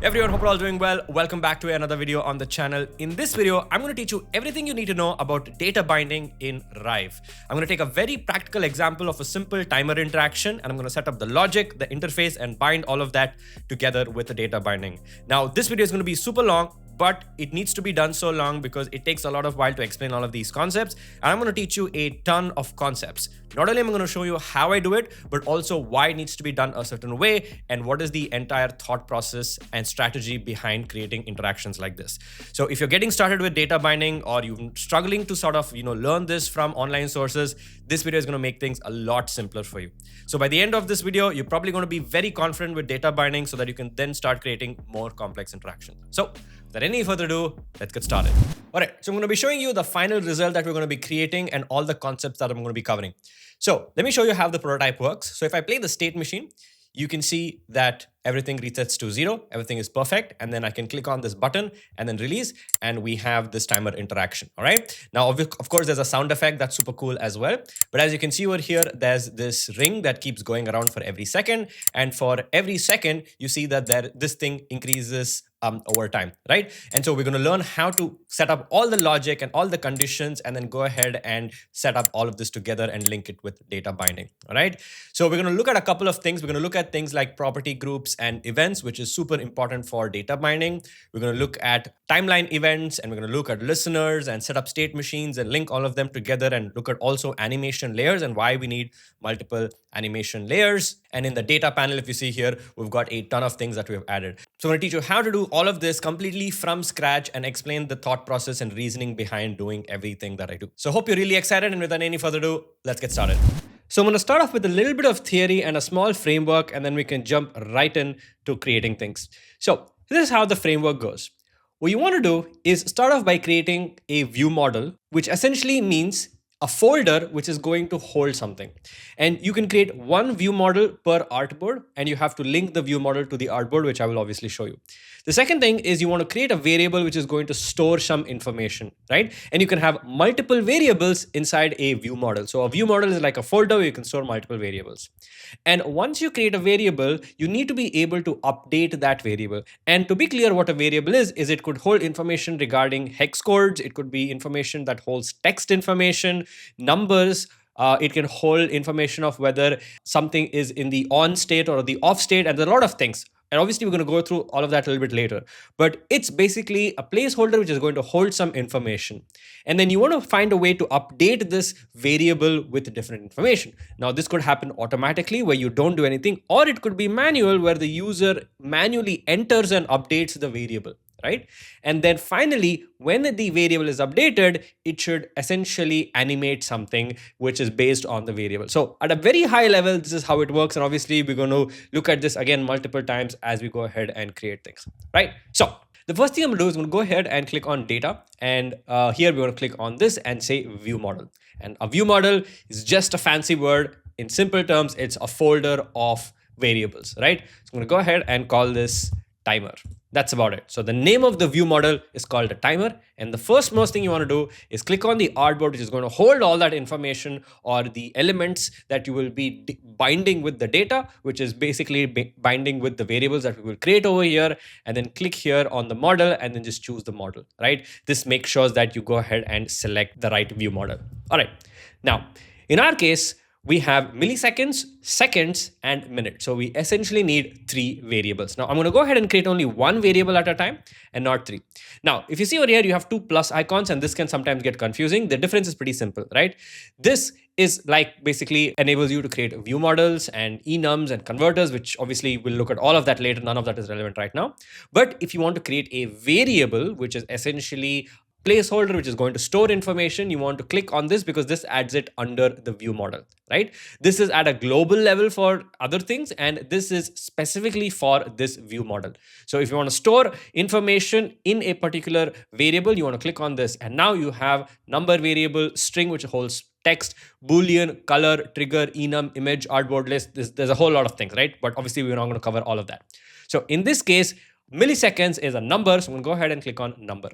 Everyone, hope you're all doing well. Welcome back to another video on the channel. In this video, I'm going to teach you everything you need to know about data binding in Rive. I'm going to take a very practical example of a simple timer interaction, and I'm going to set up the logic, the interface, and bind all of that together with the data binding. Now, this video is going to be super long, but it needs to be done so long because it takes a lot of while to explain all of these concepts. And I'm going to teach you a ton of concepts. Not only am I going to show you how I do it, but also why it needs to be done a certain way and what is the entire thought process and strategy behind creating interactions like this. So if you're getting started with data binding or you're struggling to sort of, learn this from online sources, this video is going to make things a lot simpler for you. So by the end of this video, you're probably going to be very confident with data binding so that you can then start creating more complex interactions. So without any further ado, let's get started. All right, so I'm going to be showing you the final result that we're going to be creating and all the concepts that I'm going to be covering. So let me show you how the prototype works. So if I play the state machine, you can see that everything resets to 0, everything is perfect, and then I can click on this button and then release, and we have this timer interaction. All right. Now, of course, there's a sound effect that's super cool as well. But as you can see over here, there's this ring that keeps going around for every second, and for every second, you see that this thing increases over time, right? And so we're going to learn how to set up all the logic and all the conditions and then go ahead and set up all of this together and link it with data binding. All right. So we're going to look at a couple of things. We're going to look at things like property groups and events, which is super important for data binding. We're going to look at timeline events, and we're going to look at listeners and set up state machines and link all of them together and look at also animation layers and why we need multiple animation layers. And in the data panel, if you see here, we've got a ton of things that we've added. So I'm going to teach you how to do all of this completely from scratch and explain the thought process and reasoning behind doing everything that I do. So hope you're really excited, and without any further ado, let's get started. So I'm going to start off with a little bit of theory and a small framework, and then we can jump right in to creating things. So this is how the framework goes. What you want to do is start off by creating a view model, which essentially means a folder which is going to hold something. And you can create one view model per artboard, and you have to link the view model to the artboard, which I will obviously show you. The second thing is you want to create a variable which is going to store some information, right? And you can have multiple variables inside a view model. So a view model is like a folder where you can store multiple variables. And once you create a variable, you need to be able to update that variable. And to be clear, what a variable is it could hold information regarding hex codes. It could be information that holds text information, numbers. It can hold information of whether something is in the on state or the off state, and there are a lot of things. And obviously, we're going to go through all of that a little bit later. But it's basically a placeholder which is going to hold some information. And then you want to find a way to update this variable with different information. Now, this could happen automatically where you don't do anything, or it could be manual where the user manually enters and updates the variable, right? And then finally, when the variable is updated, it should essentially animate something which is based on the variable. So at a very high level, this is how it works. And obviously, we're going to look at this again multiple times as we go ahead and create things, right? So the first thing I'm going to do is I'm going to go ahead and click on data. And here we're going to click on this and say view model. And a view model is just a fancy word. In simple terms, it's a folder of variables, right? So I'm going to go ahead and call this timer. That's about it. So the name of the view model is called a timer. And the most thing you want to do is click on the artboard, which is going to hold all that information or the elements that you will be binding with the data, which is basically binding with the variables that we will create over here. And then click here on the model and then just choose the model, right? This makes sure that you go ahead and select the right view model. All right. Now, in our case, we have milliseconds, seconds, and minutes. So we essentially need 3 variables. Now I'm going to go ahead and create only 1 variable at a time and not 3. Now, if you see over here, you have 2 plus icons, and this can sometimes get confusing. The difference is pretty simple, right? This is like basically enables you to create view models and enums and converters, which obviously we'll look at all of that later. None of that is relevant right now. But if you want to create a variable, which is essentially placeholder which is going to store information, you want to click on this because this adds it under the view model, right? This is at a global level for other things, and this is specifically for this view model. So if you want to store information in a particular variable, you want to click on this, and now you have number variable, string which holds text, boolean, color, trigger, enum, image, artboard list. There's a whole lot of things, right? But obviously we're not going to cover all of that. So in this case, milliseconds is a number, so I'm going to go ahead and click on number.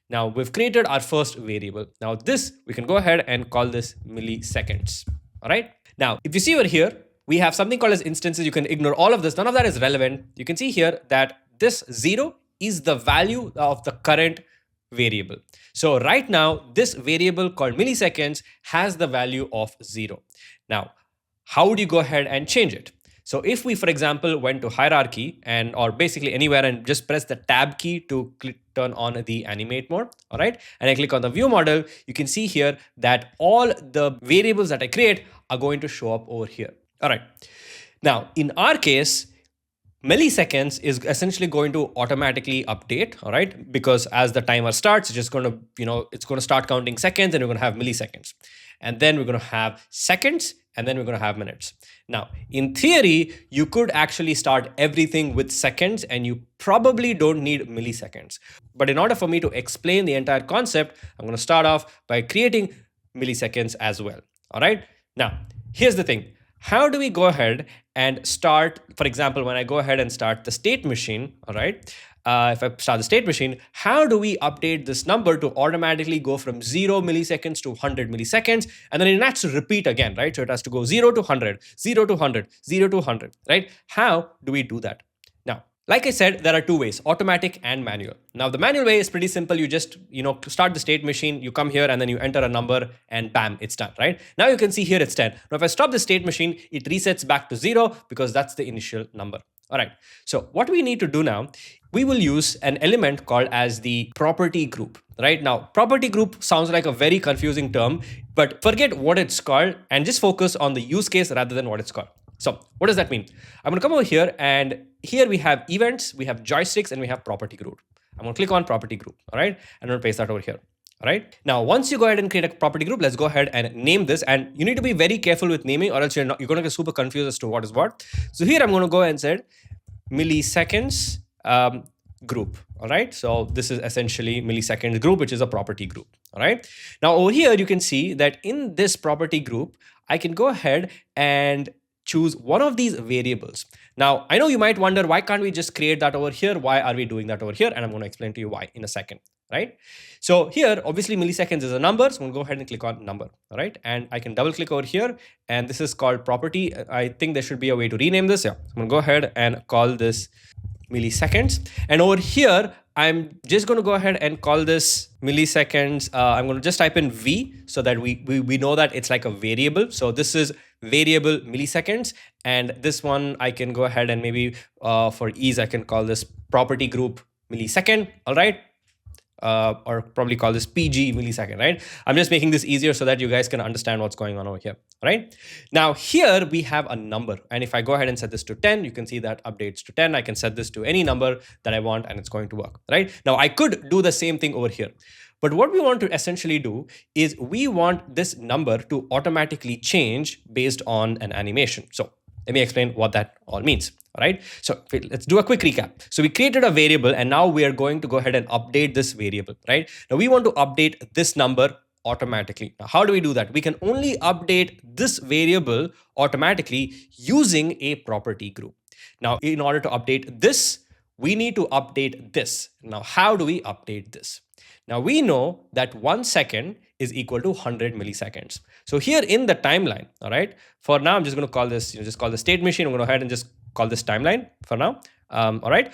Now we've created our first variable. Now this, we can go ahead and call this milliseconds. All right. Now, if you see over here, we have something called as instances. You can ignore all of this. None of that is relevant. You can see here that this 0 is the value of the current variable. So right now, this variable called milliseconds has the value of 0. Now, how would you go ahead and change it? So if we, for example, went to hierarchy and or basically anywhere and just press the tab key to turn on the animate mode, all right, and I click on the view model, you can see here that all the variables that I create are going to show up over here. All right. Now, in our case, milliseconds is essentially going to automatically update, all right, because as the timer starts, it's just going to, it's going to start counting seconds, and we're going to have milliseconds, and then we're going to have seconds, and then we're going to have minutes. Now, in theory, you could actually start everything with seconds, and you probably don't need milliseconds. But in order for me to explain the entire concept, I'm going to start off by creating milliseconds as well. All right. Now, here's the thing. How do we go ahead and start, for example, when I go ahead and start the state machine, all right, if I start the state machine, how do we update this number to automatically go from 0 milliseconds to 100 milliseconds? And then it has to repeat again, right? So it has to go 0 to 100, 0 to 100, 0 to 100, right? How do we do that? Now, like I said, there are two ways, automatic and manual. Now, the manual way is pretty simple. You just, start the state machine, you come here and then you enter a number and bam, it's done, right? Now you can see here it's 10. Now, if I stop the state machine, it resets back to 0 because that's the initial number. All right. So what we need to do now, we will use an element called as the property group, right? Now, property group sounds like a very confusing term, but forget what it's called and just focus on the use case rather than what it's called. So what does that mean? I'm going to come over here, and here we have events, we have joysticks, and we have property group. I'm going to click on property group. All right. I'm going to paste that over here. All right. Now, once you go ahead and create a property group, let's go ahead and name this. And you need to be very careful with naming, or else you're going to get super confused as to what is what. So here I'm going to go ahead and say milliseconds group. All right. So this is essentially milliseconds group, which is a property group. All right. Now over here, you can see that in this property group, I can go ahead and choose one of these variables. Now, I know you might wonder, why can't we just create that over here? Why are we doing that over here? And I'm going to explain to you why in a second, right? So here, obviously, milliseconds is a number. So I'm going to go ahead and click on number, all right? And I can double click over here. And this is called property. I think there should be a way to rename this. Yeah, so I'm going to go ahead and call this milliseconds. And over here, I'm just going to go ahead and call this milliseconds. I'm going to just type in V so that we know that it's like a variable. So this is variable milliseconds. And this one, I can go ahead and maybe for ease, I can call this property group millisecond. All right. Or probably call this PG millisecond, right? I'm just making this easier so that you guys can understand what's going on over here, right? Now here we have a number, and if I go ahead and set this to 10, you can see that updates to 10. I can set this to any number that I want and it's going to work, right? Now I could do the same thing over here, but what we want to essentially do is we want this number to automatically change based on an animation. So let me explain what that all means. All right. So let's do a quick recap. So we created a variable, and now we are going to go ahead and update this variable, right? Now we want to update this number automatically. Now, how do we do that? We can only update this variable automatically using a property group. Now, in order to update this, we need to update this. Now, how do we update this? Now we know that 1 second is equal to 100 milliseconds. So here in the timeline, all right, for now, I'm just going to call this, just call the state machine. I'm going to go ahead and just call this timeline for now. All right.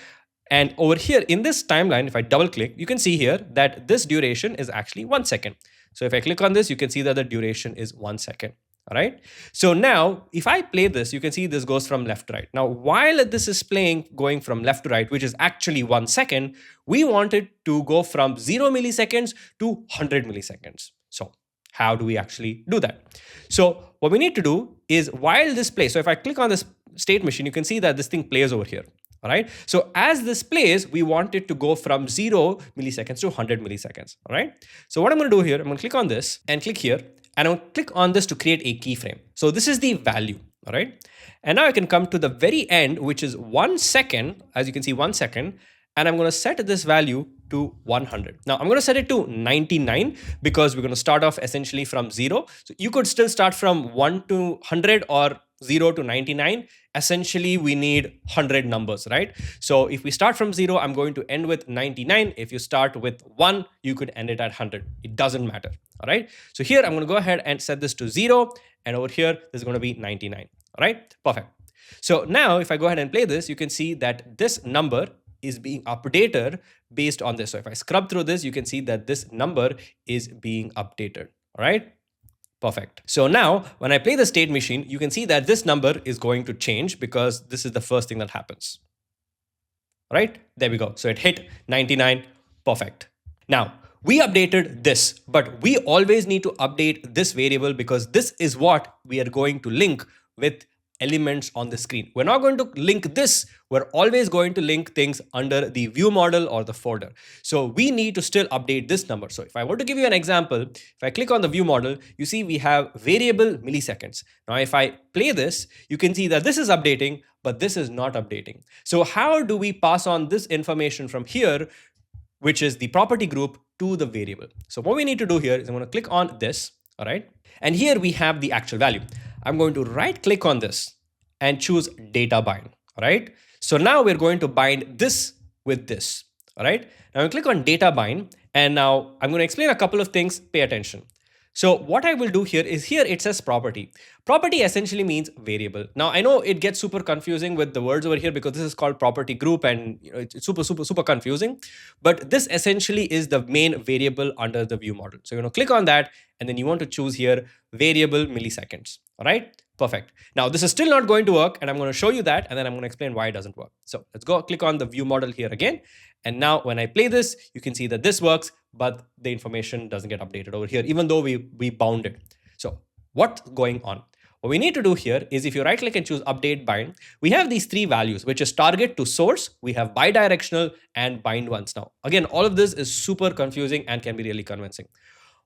And over here in this timeline, if I double click, you can see here that this duration is actually 1 second. So if I click on this, you can see that the duration is 1 second. All right. So now if I play this, you can see this goes from left to right. Now, while this is playing going from left to right, which is actually 1 second, we want it to go from 0 milliseconds to 100 milliseconds. So how do we actually do that? So what we need to do is while this plays, so if I click on this state machine, you can see that this thing plays over here. All right. So as this plays, we want it to go from 0 milliseconds to 100 milliseconds. All right. So what I'm going to do here, I'm going to click on this and click here. And I'll click on this to create a keyframe. So this is the value, all right? And now I can come to the very end, which is 1 second, as you can see, 1 second, and I'm gonna set this value to 100. Now I'm gonna set it to 99 because we're gonna start off essentially from 0. So you could still start from 1 to 100 or 0 to 99. Essentially, we need 100 numbers, right? So if we start from 0, I'm going to end with 99. If you start with 1, you could end it at 100. It doesn't matter, all right? So here, I'm going to go ahead and set this to 0. And over here, this is going to be 99, all right? Perfect. So now, if I go ahead and play this, you can see that this number is being updated based on this. So if I scrub through this, you can see that this number is being updated. All right. Perfect. So now when I play the state machine, you can see that this number is going to change because this is the first thing that happens. All right. There we go. So it hit 99. Perfect. Now we updated this, but we always need to update this variable because this is what we are going to link with elements on the screen. We're not going to link this. We're always going to link things under the view model or the folder. So we need to still update this number. So if I were to give you an example, if I click on the view model, you see we have variable milliseconds. Now, if I play this, you can see that this is updating, but this is not updating. So how do we pass on this information from here, which is the property group, to the variable? So what we need to do here is I'm going to click on this. All right. And here we have the actual value. I'm going to right click on this and choose data bind. All right. So now we're going to bind this with this. All right. Now I click on data bind. And now I'm going to explain a couple of things. Pay attention. So what I will do here is here it says property. Property essentially means variable. Now I know it gets super confusing with the words over here because this is called property group and it's super confusing. But this essentially is the main variable under the view model. So you're going to click on that and then you want to choose here variable milliseconds. All right. Perfect. Now this is still not going to work and I'm going to show you that and then I'm going to explain why it doesn't work. So let's go click on the view model here again. And now when I play this, you can see that this works, but the information doesn't get updated over here, even though we bound it. So what's going on? What we need to do here is if you right click and choose update bind, we have these three values, which is target to source. We have bidirectional and bind once. Now, again, all of this is super confusing and can be really convincing.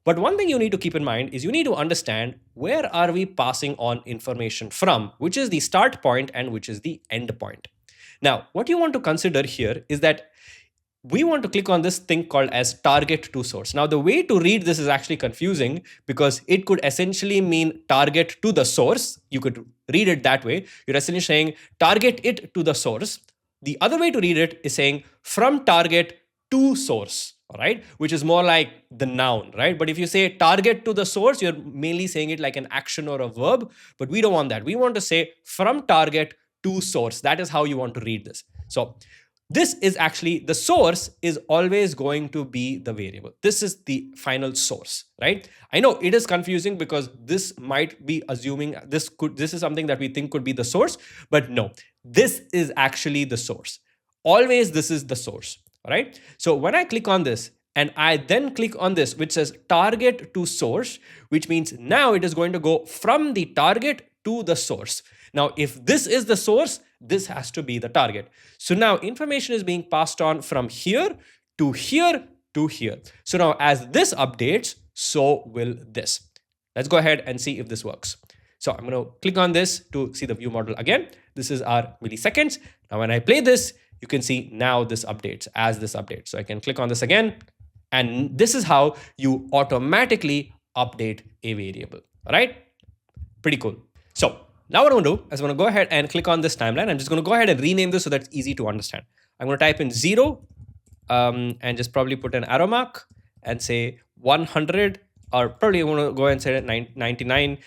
But one thing you need to keep in mind is you need to understand where are we passing on information from, which is the start point and which is the end point. Now, what you want to consider here is that we want to click on this thing called as target to source. Now, the way to read this is actually confusing because it could essentially mean target to the source. You could read it that way. You're essentially saying target it to the source. The other way to read it is saying from target to source, all right, which is more like the noun, right? But if you say target to the source, you're mainly saying it like an action or a verb, but we don't want that. We want to say from target to source. That is how you want to read this. So this is actually the source is always going to be the variable. This is the final source, right? I know it is confusing because this might be assuming this is something that we think could be the source, but no, this is actually the source. Always this is the source, all right? So when I click on this and I then click on this, which says target to source, which means now it is going to go from the target to the source. Now, if this is the source, this has to be the target. So now information is being passed on from here to here to here. So now as this updates, so will this. Let's go ahead and see if this works. So I'm going to click on this to see the view model again. This is our milliseconds. Now, when I play this, you can see now this updates as this updates. So I can click on this again. And this is how you automatically update a variable. All right. Pretty cool. So now what I'm going to do is I'm going to go ahead and click on this timeline. I'm just going to go ahead and rename this so that it's easy to understand. I'm going to type in 0 and just probably put an arrow mark and say 100, or probably I'm going to go ahead and say 99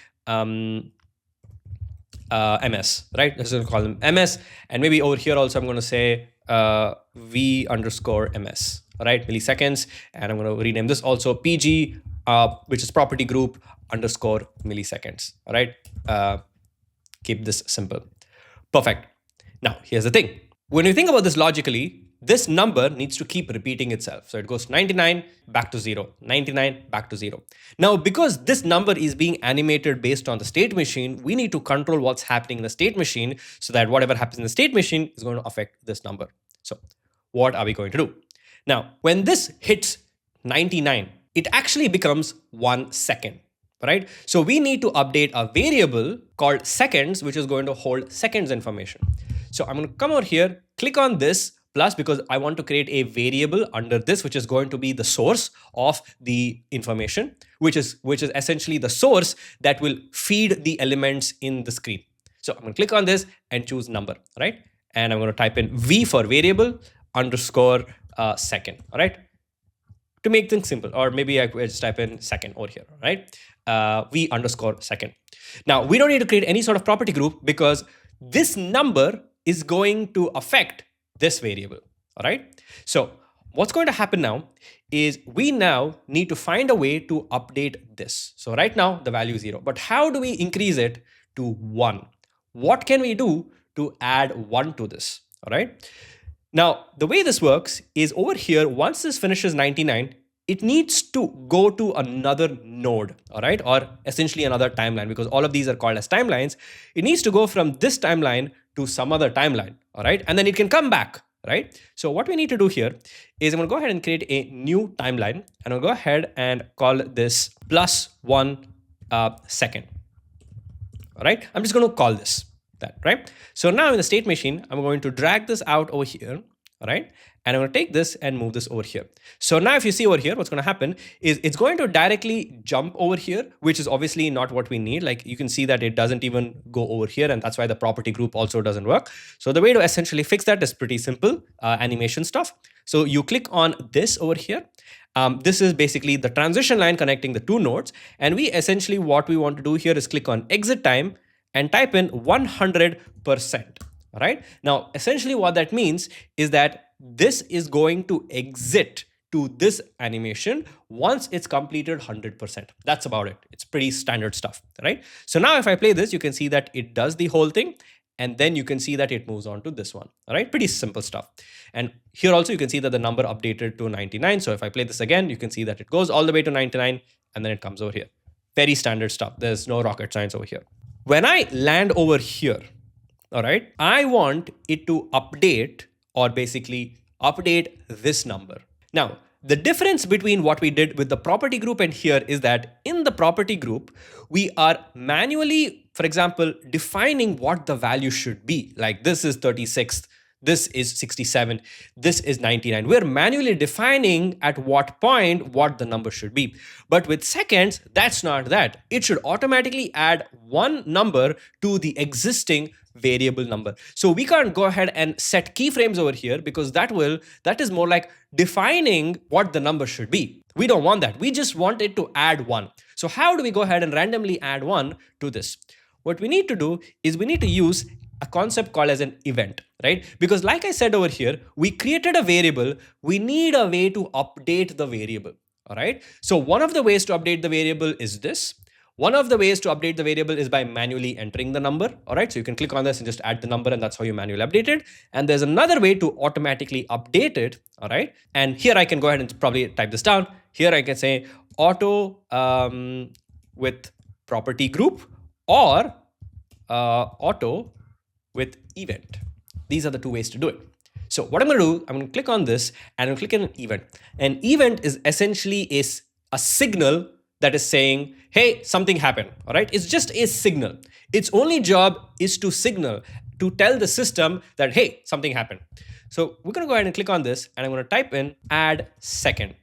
ms, right? Let's just call them ms. And maybe over here also I'm going to say v underscore ms, right? Milliseconds. And I'm going to rename this also pg, which is property group underscore milliseconds, all right? Keep this simple. Perfect. Now, here's the thing. When you think about this logically, this number needs to keep repeating itself. So it goes 99 back to 0, 99 back to 0. Now, because this number is being animated based on the state machine, we need to control what's happening in the state machine so that whatever happens in the state machine is going to affect this number. So what are we going to do? Now, when this hits 99, it actually becomes 1 second. Right? So we need to update a variable called seconds, which is going to hold seconds information. So I'm going to come over here, click on this plus because I want to create a variable under this, which is going to be the source of the information, which is essentially the source that will feed the elements in the screen. So I'm going to click on this and choose number, right? And I'm going to type in v for variable underscore second, all right? To make things simple, or maybe I could just type in second over here, right? V underscore second. Now, we don't need to create any sort of property group because this number is going to affect this variable, all right? So what's going to happen now is we now need to find a way to update this. So right now the value is 0, but how do we increase it to 1? What can we do to add 1 to this, all right? Now, the way this works is over here, once this finishes 99, it needs to go to another node, all right? Or essentially another timeline, because all of these are called as timelines. It needs to go from this timeline to some other timeline, all right? And then it can come back, right? So what we need to do here is I'm gonna go ahead and create a new timeline, and I'll go ahead and call this +1 second, all right? I'm just gonna call this that, right? So now in the state machine, I'm going to drag this out over here, all right? And I'm going to take this and move this over here. So now if you see over here, what's going to happen is it's going to directly jump over here, which is obviously not what we need. Like you can see that it doesn't even go over here, and that's why the property group also doesn't work. So the way to essentially fix that is pretty simple, animation stuff. So you click on this over here. This is basically the transition line connecting the two nodes. And we essentially, what we want to do here is click on exit time and type in 100%, all right? Now, essentially what that means is that this is going to exit to this animation once it's completed 100%. That's about it. It's pretty standard stuff, right? So now if I play this, you can see that it does the whole thing, and then you can see that it moves on to this one, all right? Pretty simple stuff. And here also you can see that the number updated to 99. So if I play this again, you can see that it goes all the way to 99, and then it comes over here. Very standard stuff. There's no rocket science over here. When I land over here, all right, I want it to update, or basically update this number. Now, the difference between what we did with the property group and here is that in the property group, we are manually, for example, defining what the value should be. Like this is 36. This is 67, this is 99. We're manually defining at what point what the number should be. But with seconds, that's not that. It should automatically add one number to the existing variable number. So we can't go ahead and set keyframes over here, because that is more like defining what the number should be. We don't want that. We just want it to add 1. So how do we go ahead and randomly add 1 to this? What we need to do is we need to use a concept called as an event, right? Because like I said over here, we created a variable. We need a way to update the variable, all right? So one of the ways to update the variable is this. One of the ways to update the variable is by manually entering the number, all right? So you can click on this and just add the number, and that's how you manually update it. And there's another way to automatically update it, all right? And here I can go ahead and probably type this down. Here I can say auto with property group, or auto with event. These are the two ways to do it. So what I'm going to do, I'm going to click on this and I'm going to click on an event. An event is essentially a signal that is saying, hey, something happened, all right? It's just a signal. Its only job is to signal, to tell the system that, hey, something happened. So we're going to go ahead and click on this, and I'm going to type in add second,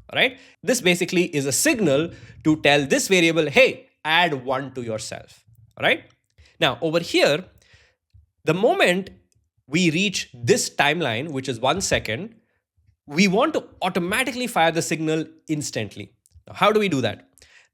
all right? This basically is a signal to tell this variable, hey, add 1 to yourself, all right? Now over here, the moment we reach this timeline, which is 1 second, we want to automatically fire the signal instantly. Now, how do we do that?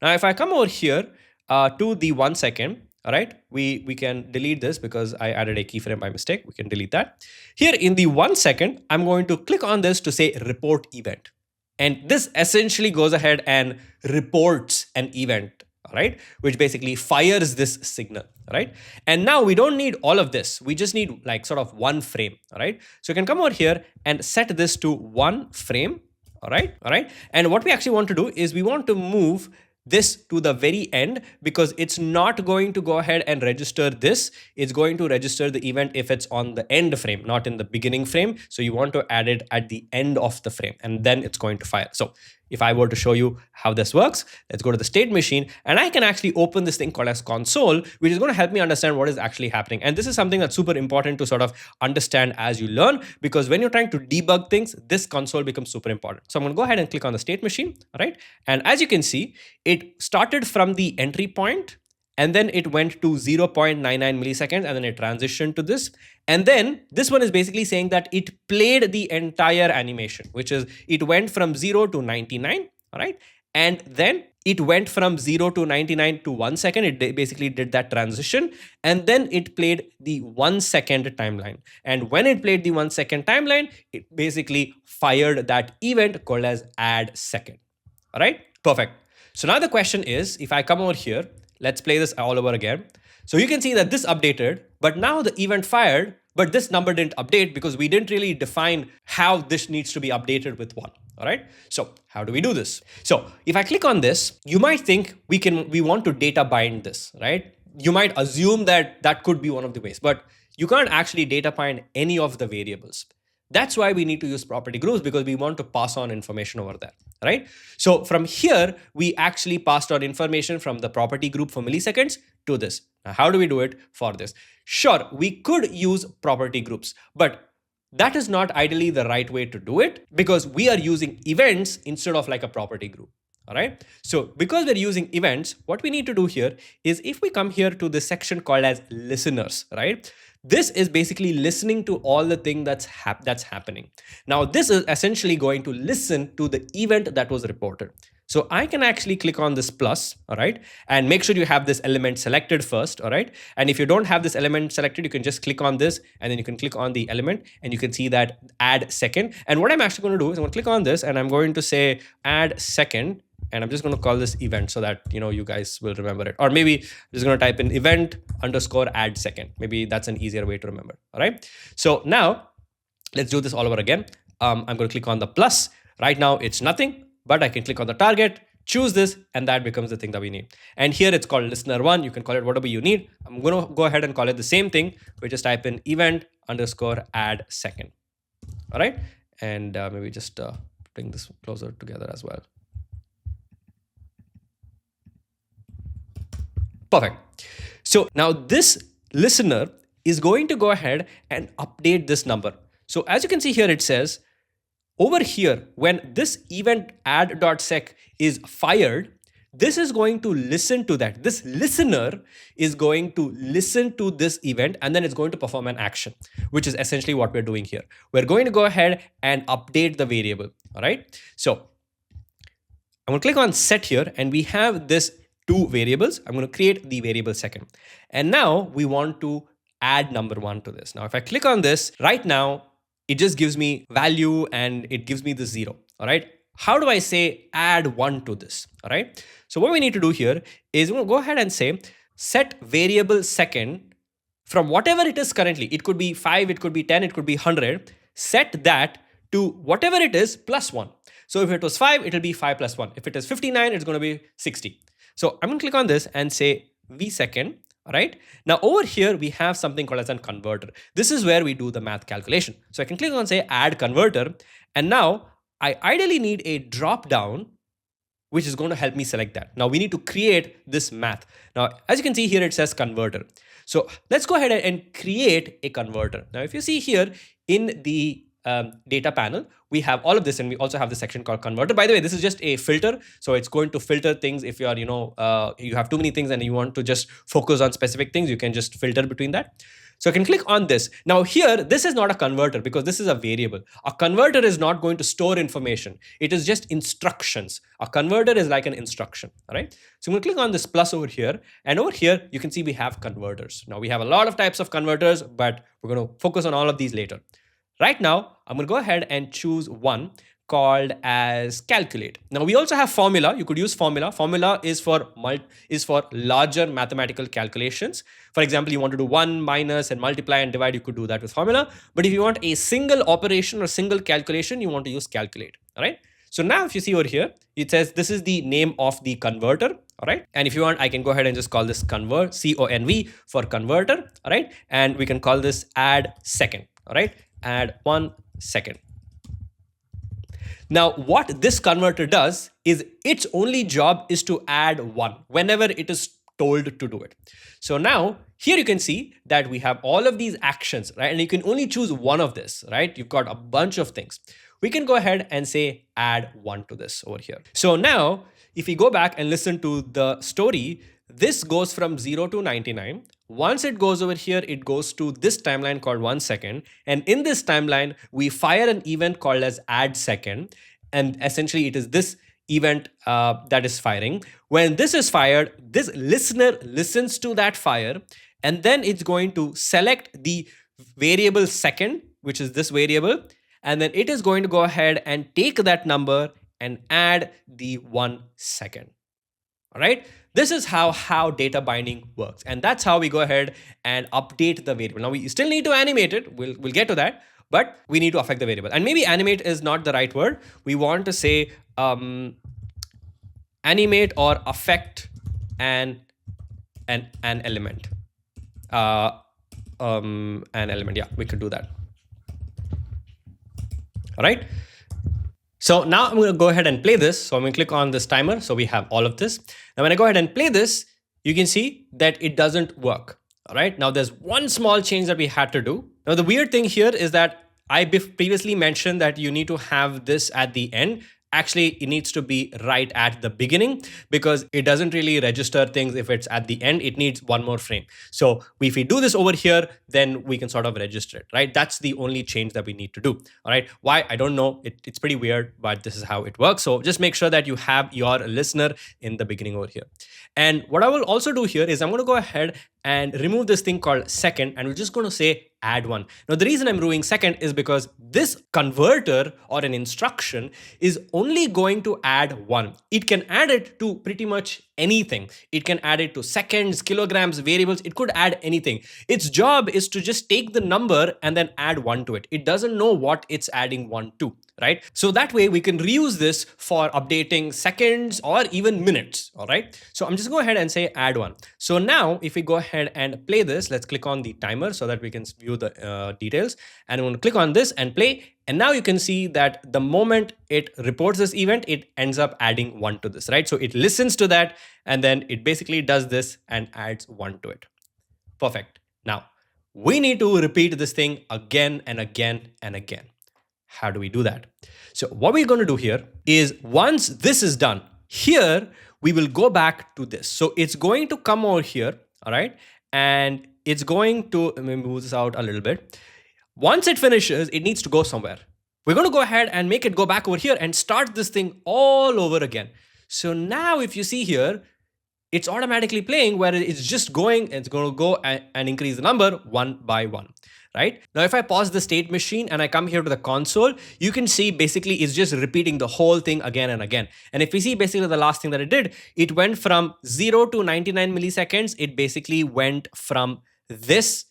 Now, if I come over here to the 1 second, all right, we can delete this because I added a keyframe by mistake. We can delete that. Here in the 1 second, I'm going to click on this to say report event. And this essentially goes ahead and reports an event, all right, which basically fires this signal, all right? And now we don't need all of this. We just need like sort of 1 frame, all right? So you can come over here and set this to 1 frame, all right? All right. And what we actually want to do is we want to move this to the very end, because it's not going to go ahead and register this. It's going to register the event if it's on the end frame, not in the beginning frame. So you want to add it at the end of the frame, and then it's going to fire. So if I were to show you how this works, let's go to the state machine, and I can actually open this thing called as console, which is going to help me understand what is actually happening. And this is something that's super important to sort of understand as you learn, because when you're trying to debug things, this console becomes super important. So I'm going to go ahead and click on the state machine, right? And as you can see, it started from the entry point, and then it went to 0.99 milliseconds, and then it transitioned to this. And then this one is basically saying that it played the entire animation, which is it went from 0 to 99, all right? And then it went from 0 to 99 to 1 second. It basically did that transition, and then it played the 1 second timeline. And when it played the 1 second timeline, it basically fired that event called as add second. All right, perfect. So now the question is, if I come over here, let's play this all over again. So you can see that this updated, but now the event fired, but this number didn't update because we didn't really define how this needs to be updated with 1. All right, so how do we do this? So if I click on this, you might think we want to data bind this, right? You might assume that that could be one of the ways, but you can't actually data bind any of the variables. That's why we need to use property groups, because we want to pass on information over there, right? So from here, we actually passed on information from the property group for milliseconds to this. Now, how do we do it for this? Sure, we could use property groups, but that is not ideally the right way to do it, because we are using events instead of like a property group. All right. So because we're using events, what we need to do here is, if we come here to this section called as listeners, right? This is basically listening to all the thing that's happening. Now, this is essentially going to listen to the event that was reported. So I can actually click on this plus, all right, and make sure you have this element selected first, all right? And if you don't have this element selected, you can just click on this, and then you can click on the element, and you can see that add second. And what I'm actually going to do is I'm going to click on this, and I'm going to say add second, and I'm just going to call this event so that, you know, you guys will remember it. Or maybe I'm just going to type in event underscore add second. Maybe that's an easier way to remember, all right? So now let's do this all over again. I'm going to click on the plus. Right now it's nothing, but I can click on the target, choose this, and that becomes the thing that we need. And here it's called listener 1. You can call it whatever you need. I'm going to go ahead and call it the same thing. We just type in event underscore add second. All right. And maybe just bring this closer together as well. Perfect. So now this listener is going to go ahead and update this number. So as you can see here, it says over here, when this event add.sec is fired, this is going to listen to that. This listener is going to listen to this event, and then it's going to perform an action, which is essentially what we're doing here. We're going to go ahead and update the variable. All right. So I'm going to click on set here, and we have this 2 variables. I'm going to create the variable second. And now we want to add number 1 to this. Now, if I click on this right now, it just gives me value and it gives me the 0. All right. How do I say add 1 to this? All right. So what we need to do here is we'll go ahead and say set variable second from whatever it is currently. It could be 5, it could be 10, it could be 100. Set that to whatever it is plus 1. So if it was 5, it'll be 5 plus 1. If it is 59, it's going to be 60. So I'm going to click on this and say v second. All right. Now over here, we have something called as a converter. This is where we do the math calculation. So I can click on say add converter. And now I ideally need a drop down, which is going to help me select that. Now we need to create this math. Now, as you can see here, it says converter. So let's go ahead and create a converter. Now, if you see here in the data panel, we have all of this, and we also have the section called converter. By the way, this is just a filter, so it's going to filter things. If you are, you have too many things and you want to just focus on specific things, you can just filter between that. So I can click on this. Now here, this is not a converter because this is a variable. A converter is not going to store information. It is just instructions. A converter is like an instruction. All right. So I'm going to click on this plus over here, and over here you can see we have converters. Now we have a lot of types of converters, but we're going to focus on all of these later. Right now, I'm going to go ahead and choose one called as calculate. Now we also have formula. You could use formula. Formula is for larger mathematical calculations. For example, you want to do 1, minus, and multiply and divide. You could do that with formula. But if you want a single operation or single calculation, you want to use calculate. All right. So now if you see over here, it says this is the name of the converter. All right. And if you want, I can go ahead and just call this convert, CONV for converter. All right. And we can call this add second. All right. Add 1 second. Now, what this converter does is its only job is to add 1 whenever it is told to do it. So now here you can see that we have all of these actions, right? And you can only choose one of this, right? You've got a bunch of things. We can go ahead and say add 1 to this over here. So now if we go back and listen to the story, this goes from 0 to 99. Once it goes over here, it goes to this timeline called 1 second. And in this timeline, we fire an event called as add second. And essentially it is this event that is firing. When this is fired, this listener listens to that fire, and then it's going to select the variable second, which is this variable, and then it is going to go ahead and take that number and add the 1 second. All right. This is how data binding works. And that's how we go ahead and update the variable. Now we still need to animate it. We'll get to that, but we need to affect the variable. And maybe animate is not the right word. We want to say animate or affect an element. An element. Yeah, we could do that. All right. So now I'm going to go ahead and play this. So I'm going to click on this timer. So we have all of this. Now when I go ahead and play this, you can see that it doesn't work. All right. Now there's one small change that we had to do. Now the weird thing here is that I previously mentioned that you need to have this at the end. Actually, it needs to be right at the beginning because it doesn't really register things if it's at the end. It needs one more frame. So if we do this over here, then we can sort of register it, right? That's the only change that we need to do. All right. Why? I don't know. It's pretty weird, but this is how it works. So just make sure that you have your listener in the beginning over here. And what I will also do here is I'm going to go ahead and remove this thing called second, and we're just going to say add one. Now, the reason I'm removing second is because this converter or an instruction is only going to add one. It can add it to pretty much anything. It can add it to seconds, kilograms, variables. It could add anything. Its job is to just take the number and then add one to it. It doesn't know what it's adding one to, right? So that way we can reuse this for updating seconds or even minutes. All right. So I'm just go ahead and say add one. So now if we go ahead and play this, let's click on the timer so that we can view the details, and I'm going to click on this and play. And now you can see that the moment it reports this event, it ends up adding one to this, right? So it listens to that and then it basically does this and adds one to it. Perfect. Now we need to repeat this thing again and again and again. How do we do that? So what we're going to do here is once this is done, here we will go back to this. So it's going to come over here, all right? And it's going to, let me move this out a little bit. Once it finishes, it needs to go somewhere. We're going to go ahead and make it go back over here and start this thing all over again. So now if you see here, it's automatically playing where it's just going, it's going to go and increase the number one by one. Right? Now, if I pause the state machine and I come here to the console, you can see basically it's just repeating the whole thing again and again. And if we see basically the last thing that it did, it went from 0 to 99 milliseconds. It basically went from this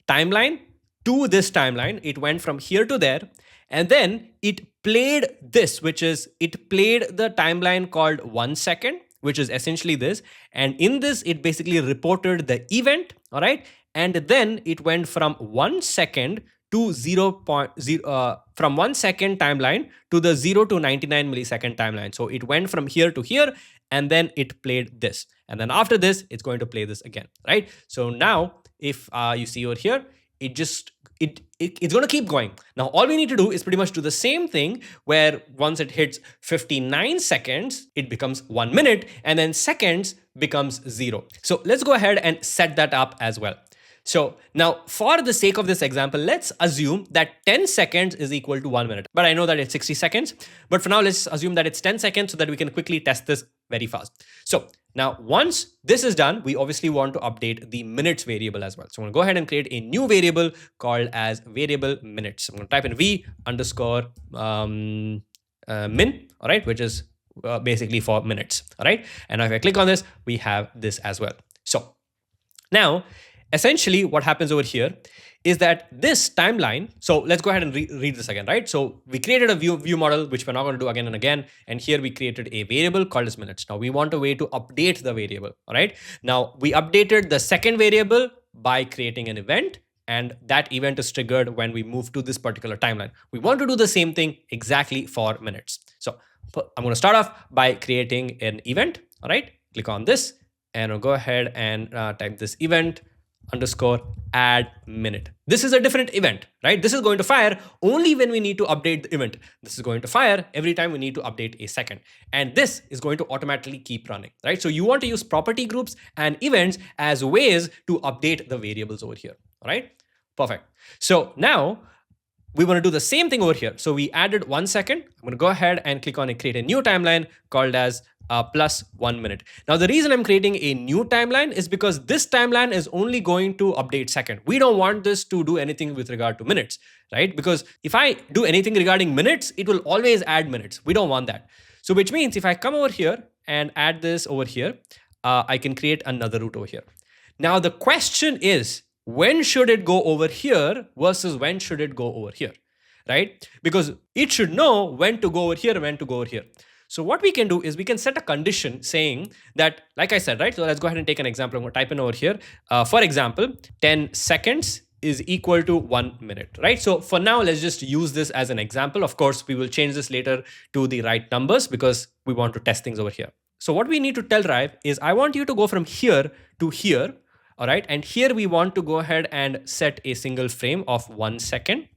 timeline to this timeline. It went from here to there. And then it played this, which is it played the timeline called 1 second, which is essentially this. And in this, it basically reported the event. All right. And then it went from 1 second to 0.0, from 1 second timeline to the 0 to 99 millisecond timeline. So it went from here to here, and then it played this. And then after this, it's going to play this again, right? So now if you see over here, it's going to keep going. Now, all we need to do is pretty much do the same thing where once it hits 59 seconds, it becomes 1 minute, and then seconds becomes 0. So let's go ahead and set that up as well. So now for the sake of this example, let's assume that 10 seconds is equal to 1 minute, but I know that it's 60 seconds. But for now, let's assume that it's 10 seconds so that we can quickly test this very fast. So now once this is done, we obviously want to update the minutes variable as well. So I'm going to go ahead and create a new variable called as variable minutes. I'm going to type in v underscore min, all right, which is basically for minutes. All right. And now if I click on this, we have this as well. So now, essentially, what happens over here is that this timeline, so let's go ahead and read this again, right? So we created a view model, which we're not going to do again and again. And here we created a variable called as minutes. Now we want a way to update the variable, all right? Now we updated the second variable by creating an event, and that event is triggered when we move to this particular timeline. We want to do the same thing exactly for minutes. So I'm going to start off by creating an event, all right? Click on this, and I'll go ahead and type this event underscore add minute. This is a different event, right? This is going to fire only when we need to update the event. This is going to fire every time we need to update a second. And this is going to automatically keep running, right? So you want to use property groups and events as ways to update the variables over here, all right? Perfect. So now we want to do the same thing over here. So we added 1 second. I'm going to go ahead and click on and create a new timeline called as plus 1 minute. Now, the reason I'm creating a new timeline is because this timeline is only going to update second. We don't want this to do anything with regard to minutes, right? Because if I do anything regarding minutes, it will always add minutes. We don't want that. So which means if I come over here and add this over here, I can create another route over here. Now, the question is, when should it go over here versus when should it go over here, right? Because it should know when to go over here and when to go over here. So what we can do is we can set a condition saying that, like I said, right? So let's go ahead and take an example. I'm going to type in over here. For example, 10 seconds is equal to 1 minute, right? So for now, let's just use this as an example. Of course, we will change this later to the right numbers because we want to test things over here. So what we need to tell Rive is I want you to go from here to here, all right? And here we want to go ahead and set a single frame of 1 second.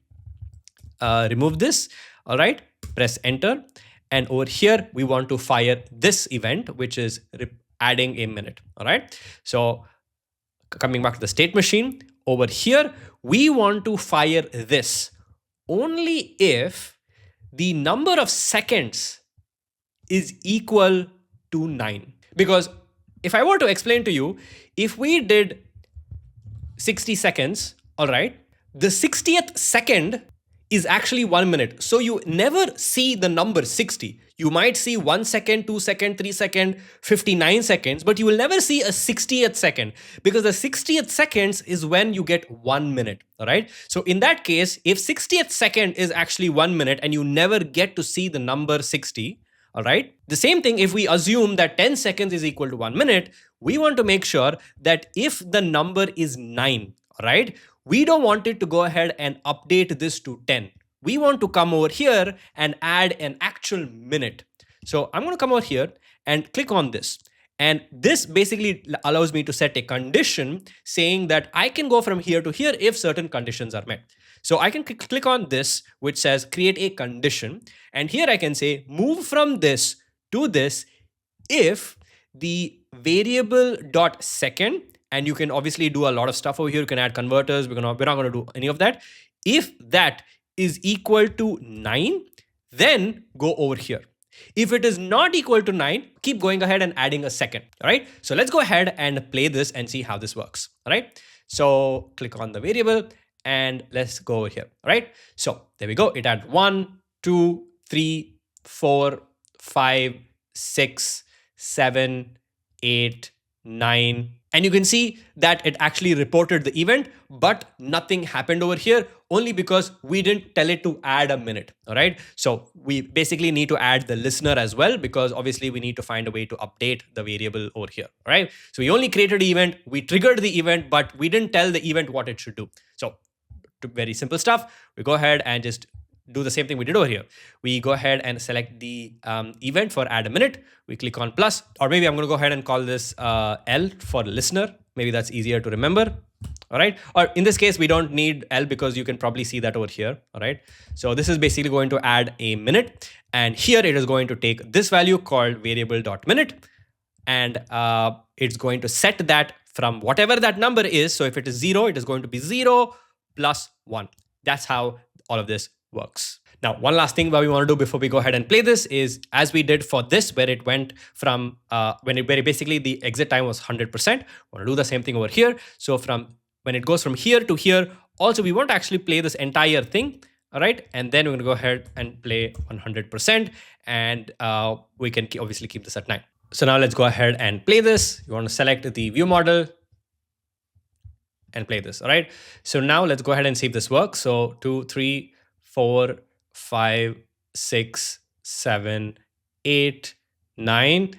Remove this, all right? Press enter. And over here, we want to fire this event, which is adding a minute, all right? So coming back to the state machine, over here, we want to fire this only if the number of seconds is equal to 9. Because if I were to explain to you, if we did 60 seconds, all right, the 60th second is actually 1 minute. So you never see the number 60. You might see 1 second, 2 second, 3 second, 59 seconds, but you will never see a 60th second because the 60th seconds is when you get 1 minute, all right? So in that case, if 60th second is actually 1 minute and you never get to see the number 60, all right? The same thing, if we assume that 10 seconds is equal to 1 minute, we want to make sure that if the number is 9, all right, we don't want it to go ahead and update this to 10. We want to come over here and add an actual minute. So I'm going to come over here and click on this. And this basically allows me to set a condition saying that I can go from here to here if certain conditions are met. So I can click on this, which says create a condition. And here I can say move from this to this if the variable dot second, and you can obviously do a lot of stuff over here. You can add converters. We're not going to do any of that. If that is equal to 9, then go over here. If it is not equal to 9, keep going ahead and adding a second. All right. So let's go ahead and play this and see how this works. All right. So click on the variable and let's go over here. All right. So there we go. It had 1, 2, 3, 4, 5, 6, 7, 8, 9. And you can see that it actually reported the event, but nothing happened over here only because we didn't tell it to add a minute. All right. So we basically need to add the listener as well, because obviously we need to find a way to update the variable over here. All right. So we only created the event, we triggered the event, but we didn't tell the event what it should do. So very simple stuff. We go ahead and just do the same thing we did over here. We go ahead and select the event for add a minute. We click on plus, or maybe I'm going to go ahead and call this L for listener. Maybe that's easier to remember. All right. Or in this case, we don't need L because you can probably see that over here. All right. So this is basically going to add a minute. And here it is going to take this value called variable.minute. And it's going to set that from whatever that number is. So if it is 0, it is going to be 0 plus 1. That's how all of this works. Now, one last thing that we want to do before we go ahead and play this is, as we did for this, where it went from where basically the exit time was 100%. Want to do the same thing over here. So from when it goes from here to here, also we want to actually play this entire thing. All right, and then we're going to go ahead and play 100%, and we can obviously keep this at 9. So now let's go ahead and play this. You want to select the view model and play this. All right. So now let's go ahead and see if this works. So 2, 3, 4, 5, 6, 7, 8, 9,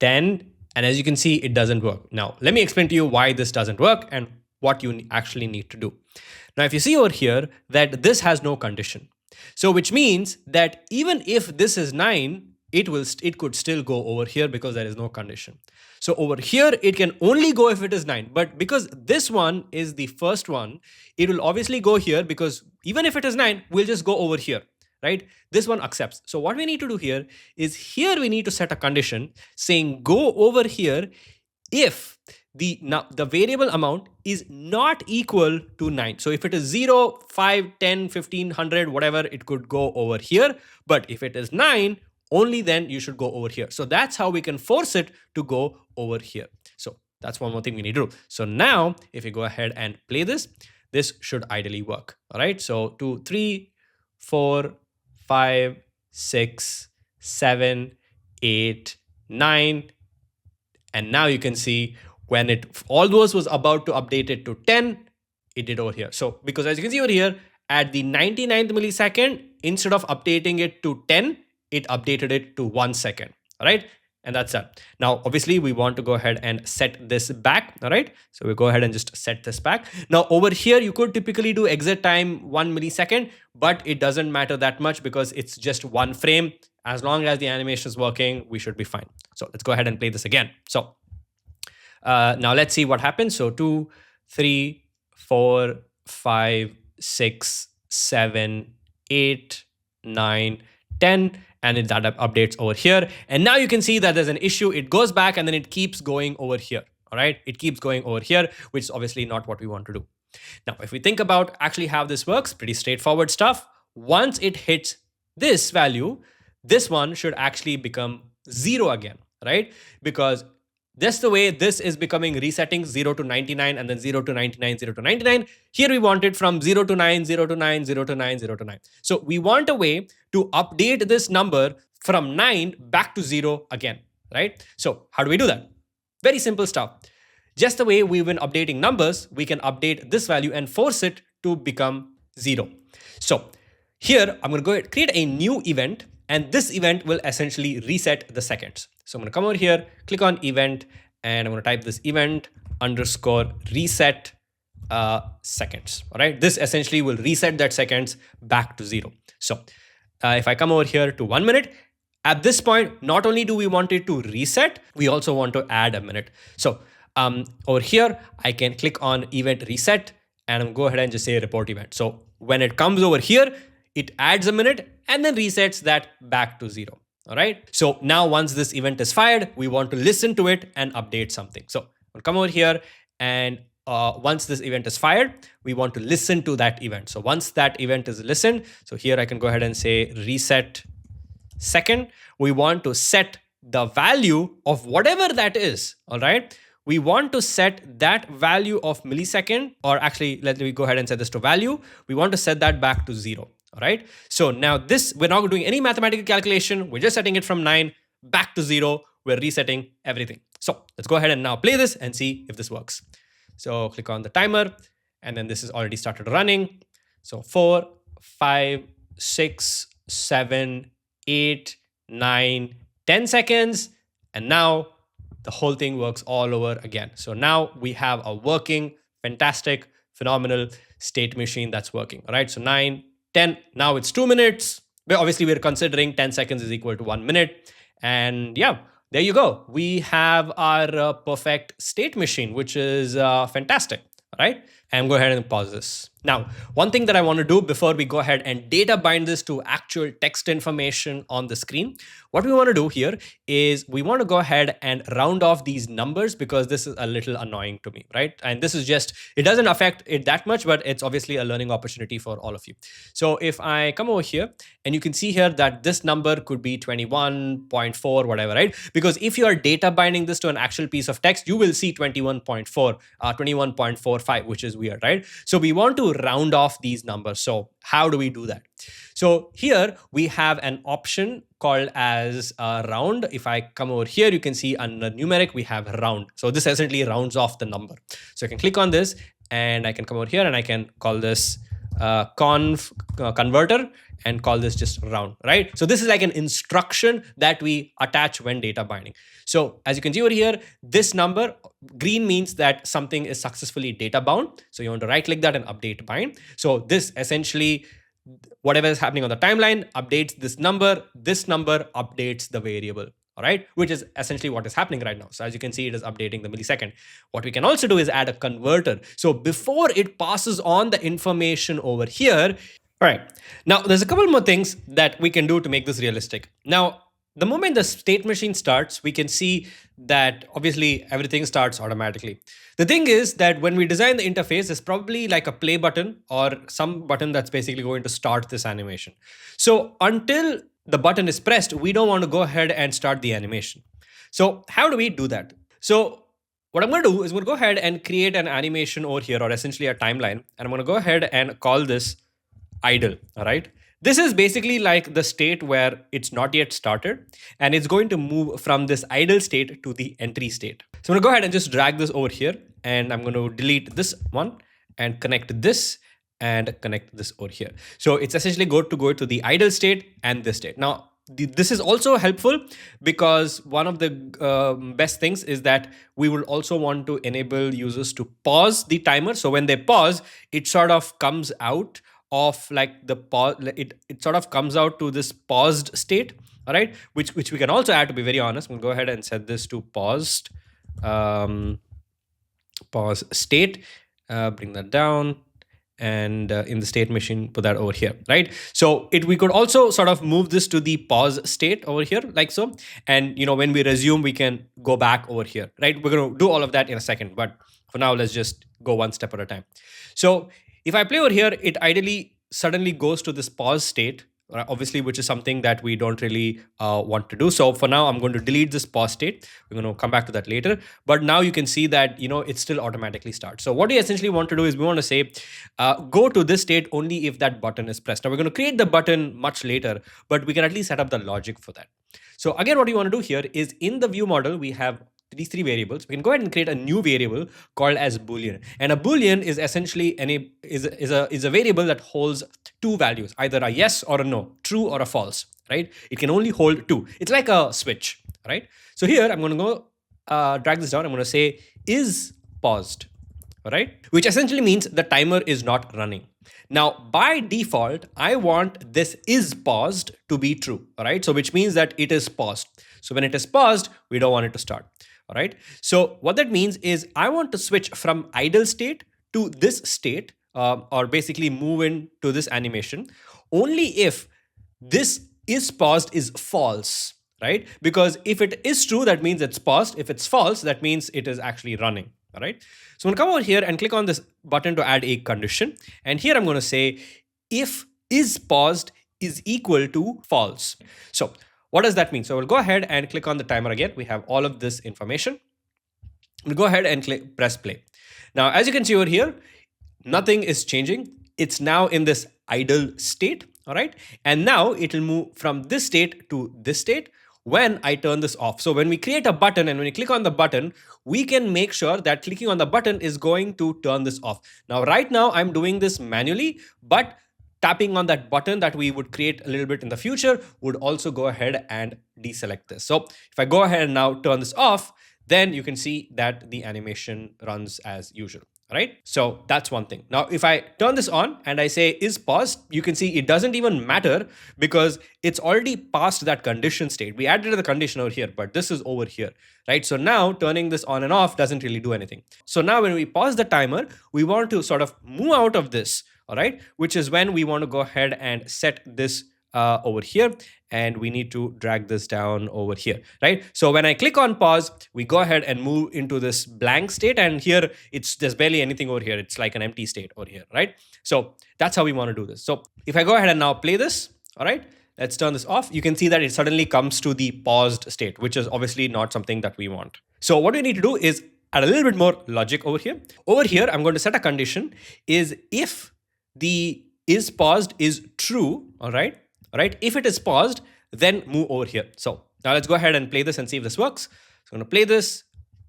10. And as you can see, it doesn't work. Now, let me explain to you why this doesn't work and what you actually need to do. Now, if you see over here that this has no condition. So which means that even if this is 9, it could still go over here because there is no condition. So over here, it can only go if it is 9. But because this one is the first one, it will obviously go here because even if it is 9, we'll just go over here, right? This one accepts. So what we need to do here is we need to set a condition saying go over here if the variable amount is not equal to 9. So if it is 0, 5, 10, 15, 100, whatever, it could go over here. But if it is 9, only then you should go over here. So that's how we can force it to go over here. So that's one more thing we need to do. So now if you go ahead and play this, this should ideally work. All right. So 2, 3, 4, 5, 6, 7, 8, 9. And now you can see when all those was about to update it to 10, it did over here. So because as you can see over here, at the 99th millisecond, instead of updating it to 10, it updated it to 1 second. All right. And that's that. Now, obviously, we want to go ahead and set this back. All right. So we'll go ahead and just set this back. Now, over here, you could typically do exit time 1 millisecond, but it doesn't matter that much because it's just 1 frame. As long as the animation is working, we should be fine. So let's go ahead and play this again. So now let's see what happens. So 2, 3, 4, 5, 6, 7, 8, 9, 10. And that updates over here. And now you can see that there's an issue. It goes back and then it keeps going over here. All right. It keeps going over here, which is obviously not what we want to do. Now, if we think about actually how this works, pretty straightforward stuff. Once it hits this value, this one should actually become 0 again, right? Because that's the way this is becoming resetting 0 to 99 and then 0 to 99, 0 to 99. Here we want it from 0 to 9, 0 to 9, 0 to 9, 0 to 9. So we want a way to update this number from 9 back to 0 again, right? So how do we do that? Very simple stuff. Just the way we've been updating numbers, we can update this value and force it to become 0. So here I'm going to go ahead, create a new event, and this event will essentially reset the seconds. So I'm going to come over here, click on event, and I'm going to type this event underscore reset seconds. All right. This essentially will reset that seconds back to 0. So if I come over here to 1 minute, at this point, not only do we want it to reset, we also want to add a minute. So over here, I can click on event reset and I'm go ahead and just say report event. So when it comes over here, it adds a minute and then resets that back to 0. All right. So now once this event is fired, we want to listen to it and update something. So we'll come over here and once this event is fired, we want to listen to that event. So once that event is listened, so here I can go ahead and say reset second. We want to set the value of whatever that is. All right. We want to set that value of millisecond, or actually, let me go ahead and set this to value. We want to set that back to 0. All right. So now this, we're not doing any mathematical calculation. We're just setting it from 9 back to 0. We're resetting everything. So let's go ahead and now play this and see if this works. So click on the timer and then this is already started running. So 4, 5, 6, 7, 8, 9, 10 seconds. And now the whole thing works all over again. So now we have a working, fantastic, phenomenal state machine that's working. All right. So 9, 10, now it's 2 minutes. But obviously we're considering 10 seconds is equal to 1 minute. And yeah, there you go. We have our perfect state machine, which is fantastic. All right. And go ahead and pause this. Now, one thing that I want to do before we go ahead and data bind this to actual text information on the screen, what we want to do here is we want to go ahead and round off these numbers because this is a little annoying to me, right? And this is just, it doesn't affect it that much, but it's obviously a learning opportunity for all of you. So if I come over here and you can see here that this number could be 21.4, whatever, right? Because if you are data binding this to an actual piece of text, you will see 21.4, 21.45, which is weird, right? So we want to round off these numbers. So how do we do that? So here we have an option called as round. If I come over here, you can see under numeric, we have round. So this essentially rounds off the number. So I can click on this and I can come over here and I can call this converter and call this just round, right? So this is like an instruction that we attach when data binding. So as you can see over here, this number, green means that something is successfully data bound. So you want to right click that and update bind. So this essentially, whatever is happening on the timeline updates this number updates the variable. All right, which is essentially what is happening right now. So as you can see, it is updating the millisecond. What we can also do is add a converter. So before it passes on the information over here, all right, now there's a couple more things that we can do to make this realistic. Now, The moment the state machine starts, we can see that obviously everything starts automatically. The thing is that when we design the interface, there's probably like a play button or some button that's basically going to start this animation. So until the button is pressed, we don't want to go ahead and start the animation. So how do we do that? So what I'm going to do is I'm going to go ahead and create an animation over here, or essentially a timeline. And I'm going to go ahead and call this idle. All right. This is basically like the state where it's not yet started, and it's going to move from this idle state to the entry state. So I'm going to go ahead and just drag this over here, and I'm going to delete this one and connect this and connect this over here. So it's essentially going to go to the idle state and this state. Now, this is also helpful because one of the best things is that we will also want to enable users to pause the timer. So when they pause, it sort of comes out of like the pause, it sort of comes out to this paused state, all right, which we can also add. To be very honest, we'll go ahead and set this to paused pause state, bring that down, and in the state machine put that over here, right? So we could also sort of move this to the pause state over here like so, and when we resume, we can go back over here, right? We're going to do all of that in a second, but for now let's just go one step at a time. So if I play over here, it ideally suddenly goes to this pause state, obviously, which is something that we don't really want to do. So for now, I'm going to delete this pause state. We're going to come back to that later. But now you can see that, it still automatically starts. So what we essentially want to do is we want to say, go to this state only if that button is pressed. Now we're going to create the button much later, but we can at least set up the logic for that. So again, what we want to do here is in the view model, we have these three variables. We can go ahead and create a new variable called as Boolean. And a Boolean is essentially is a variable that holds two values, either a yes or a no, true or a false, right? It can only hold two. It's like a switch, right? So here I'm going to go drag this down. I'm going to say is paused, all right? Which essentially means the timer is not running. Now, by default, I want this is paused to be true, all right? So which means that it is paused. So when it is paused, we don't want it to start. All right. So what that means is I want to switch from idle state to this state, or basically move into this animation only if this is paused is false, right? Because if it is true, that means it's paused. If it's false, that means it is actually running. All right. So I'm going to come over here and click on this button to add a condition. And here I'm going to say if is paused is equal to false. So what does that mean? So we'll go ahead and click on the timer again. We have all of this information. We'll go ahead and press play. Now, as you can see over here, nothing is changing. It's now in this idle state, all right? And now it will move from this state to this state when I turn this off. So when we create a button and when you click on the button, we can make sure that clicking on the button is going to turn this off. Now, right now, I'm doing this manually, but tapping on that button that we would create a little bit in the future would also go ahead and deselect this. So if I go ahead and now turn this off, then you can see that the animation runs as usual, right? So that's one thing. Now, if I turn this on and I say is paused, you can see it doesn't even matter because it's already past that condition state. We added the condition over here, but this is over here, right? So now turning this on and off doesn't really do anything. So now when we pause the timer, we want to sort of move out of this, all right, which is when we want to go ahead and set this over here, and we need to drag this down over here, right? So when I click on pause, we go ahead and move into this blank state, and here there's barely anything over here. It's like an empty state over here, right? So that's how we want to do this. So if I go ahead and now play this, all right, let's turn this off. You can see that it suddenly comes to the paused state, which is obviously not something that we want. So what we need to do is add a little bit more logic over here. Over here, I'm going to set a condition is if the is paused is true, all right? All right, if it is paused, then move over here. So now let's go ahead and play this and see if this works. So I'm going to play this.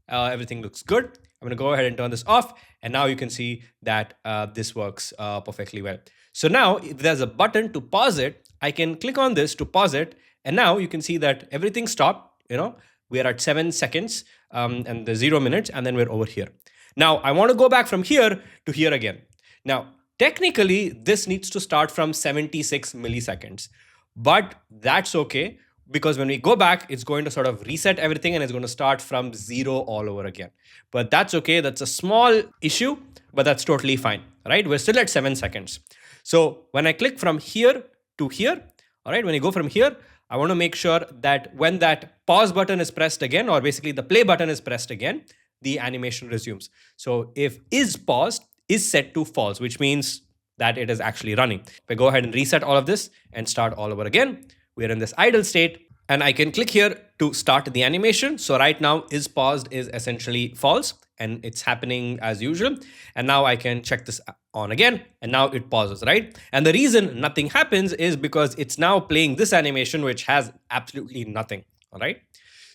Everything looks good. I'm going to go ahead and turn this off. And now you can see that this works perfectly well. So now if there's a button to pause it, I can click on this to pause it. And now you can see that everything stopped. We are at 7 seconds and the 0 minutes, and then we're over here. Now I want to go back from here to here again. Now, technically, this needs to start from 76 milliseconds, but that's okay because when we go back, it's going to sort of reset everything and it's going to start from 0 all over again. But that's okay. That's a small issue, but that's totally fine, right? We're still at 7 seconds. So when I click from here to here, all right, when you go from here, I want to make sure that when that pause button is pressed again, or basically the play button is pressed again, the animation resumes. So if is paused is set to false, which means that it is actually running. If I go ahead and reset all of this and start all over again, we're in this idle state, and I can click here to start the animation. So right now is paused is essentially false, and it's happening as usual. And now I can check this on again, and now it pauses, right? And the reason nothing happens is because it's now playing this animation, which has absolutely nothing, all right?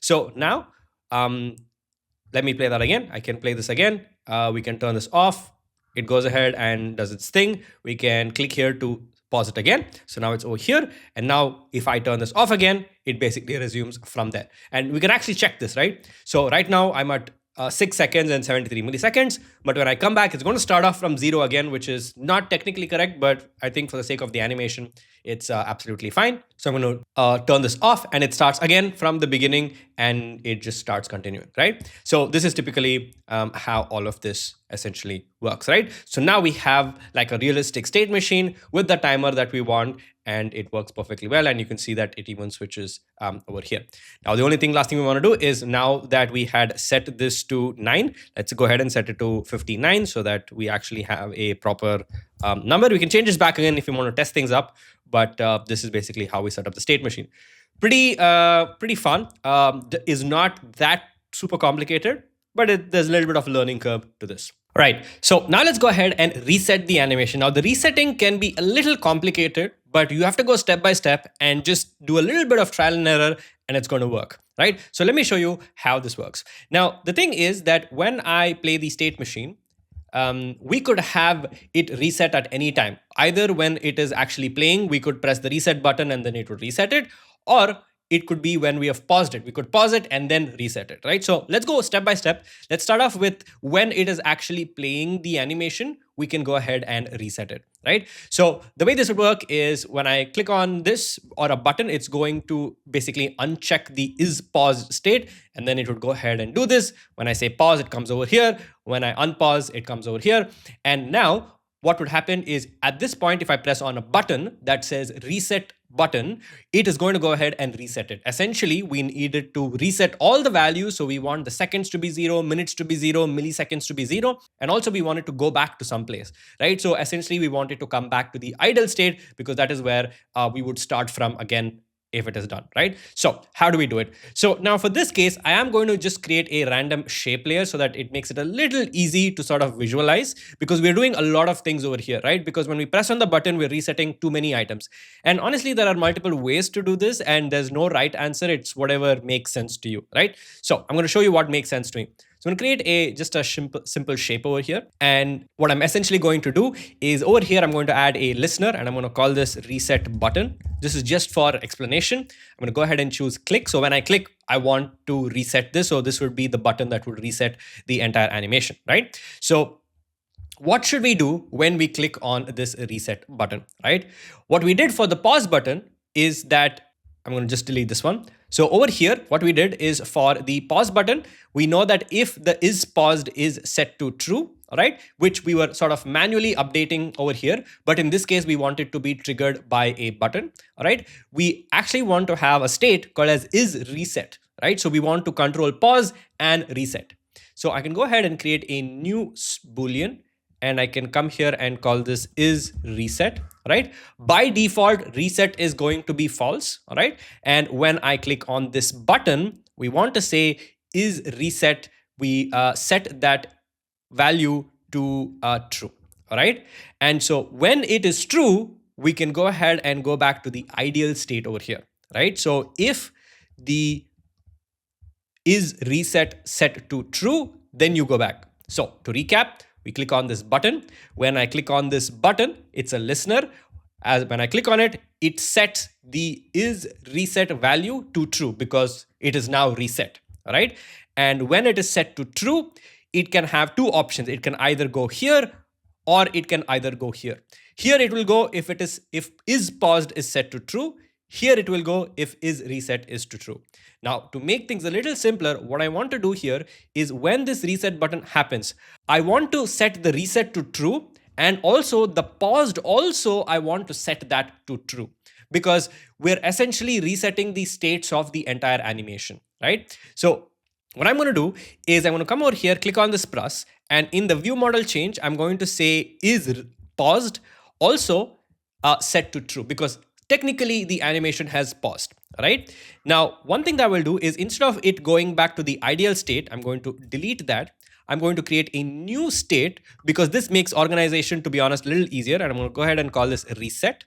So now, let me play that again. I can play this again. We can turn this off. It goes ahead and does its thing. We can click here to pause it again. So now it's over here. And now if I turn this off again, it basically resumes from there. And we can actually check this, right? So right now I'm at 6 seconds and 73 milliseconds. But when I come back, it's going to start off from 0 again, which is not technically correct. But I think for the sake of the animation, it's absolutely fine. So I'm going to turn this off, and it starts again from the beginning, and it just starts continuing, right? So this is typically how all of this essentially works, right? So now we have like a realistic state machine with the timer that we want, and it works perfectly well. And you can see that it even switches over here. Now, the only last thing we want to do is, now that we had set this to 9, let's go ahead and set it to 59 so that we actually have a proper number. We can change this back again if you want to test things up, but this is basically how we set up the state machine. Pretty fun. Is not that super complicated, but there's a little bit of a learning curve to this. Right, so now let's go ahead and reset the animation. Now the resetting can be a little complicated, but you have to go step by step and just do a little bit of trial and error, and it's going to work, right? So let me show you how this works. Now, the thing is that when I play the state machine, we could have it reset at any time. Either when it is actually playing, we could press the reset button and then it would reset it, or it could be when we have paused it. We could pause it and then reset it, right? So let's go step by step. Let's start off with when it is actually playing the animation, we can go ahead and reset it, right? So the way this would work is when I click on this or a button, it's going to basically uncheck the is paused state, and then it would go ahead and do this. When I say pause, it comes over here. When I unpause, it comes over here. And now what would happen is at this point, if I press on a button that says reset button, it is going to go ahead and reset it. Essentially, we needed to reset all the values. So we want the seconds to be 0, minutes to be 0, milliseconds to be 0. And also we wanted to go back to some place, right? So essentially we wanted to come back to the idle state, because that is where we would start from again if it is done, right? So how do we do it? So now for this case, I am going to just create a random shape layer so that it makes it a little easy to sort of visualize, because we're doing a lot of things over here, right? Because when we press on the button, we're resetting too many items. And honestly, there are multiple ways to do this, and there's no right answer. It's whatever makes sense to you, right? So I'm going to show you what makes sense to me. So I'm going to create just a simple shape over here. And what I'm essentially going to do is over here, I'm going to add a listener, and I'm going to call this reset button. This is just for explanation. I'm going to go ahead and choose click. So when I click, I want to reset this. So this would be the button that would reset the entire animation, right? So what should we do when we click on this reset button, right? What we did for the pause button is that I'm going to just delete this one. So over here, what we did is for the pause button, we know that if the is paused is set to true, right, which we were sort of manually updating over here, but in this case, we want it to be triggered by a button, all right? We actually want to have a state called as is reset, right? So we want to control pause and reset. So I can go ahead and create a new Boolean, and I can come here and call this is reset, right? By default, reset is going to be false, all right? And when I click on this button, we want to say is reset, we set that value to true, all right? And so when it is true, we can go ahead and go back to the ideal state over here, right? So if the is reset set to true, then you go back. So to recap, we click on this button. When I click on this button, it's a listener. As when I click on it, it sets the is reset value to true because it is now reset, all right? And when it is set to true, it can have two options. It can either go here or it can either go here. Here it will go if is paused is set to true. Here it will go if is reset is to true. Now, to make things a little simpler, what I want to do here is when this reset button happens, I want to set the reset to true, and also the paused also I want to set that to true. because we're essentially resetting the states of the entire animation, right? So what I'm going to do is I'm going to come over here, click on this plus, and in the view model change, I'm going to say is paused also set to true, because technically the animation has paused. Right now, one thing that I will do is instead of it going back to the ideal state, I'm going to delete that. I'm going to create a new state, because this makes organization, to be honest, a little easier. And I'm going to go ahead and call this reset.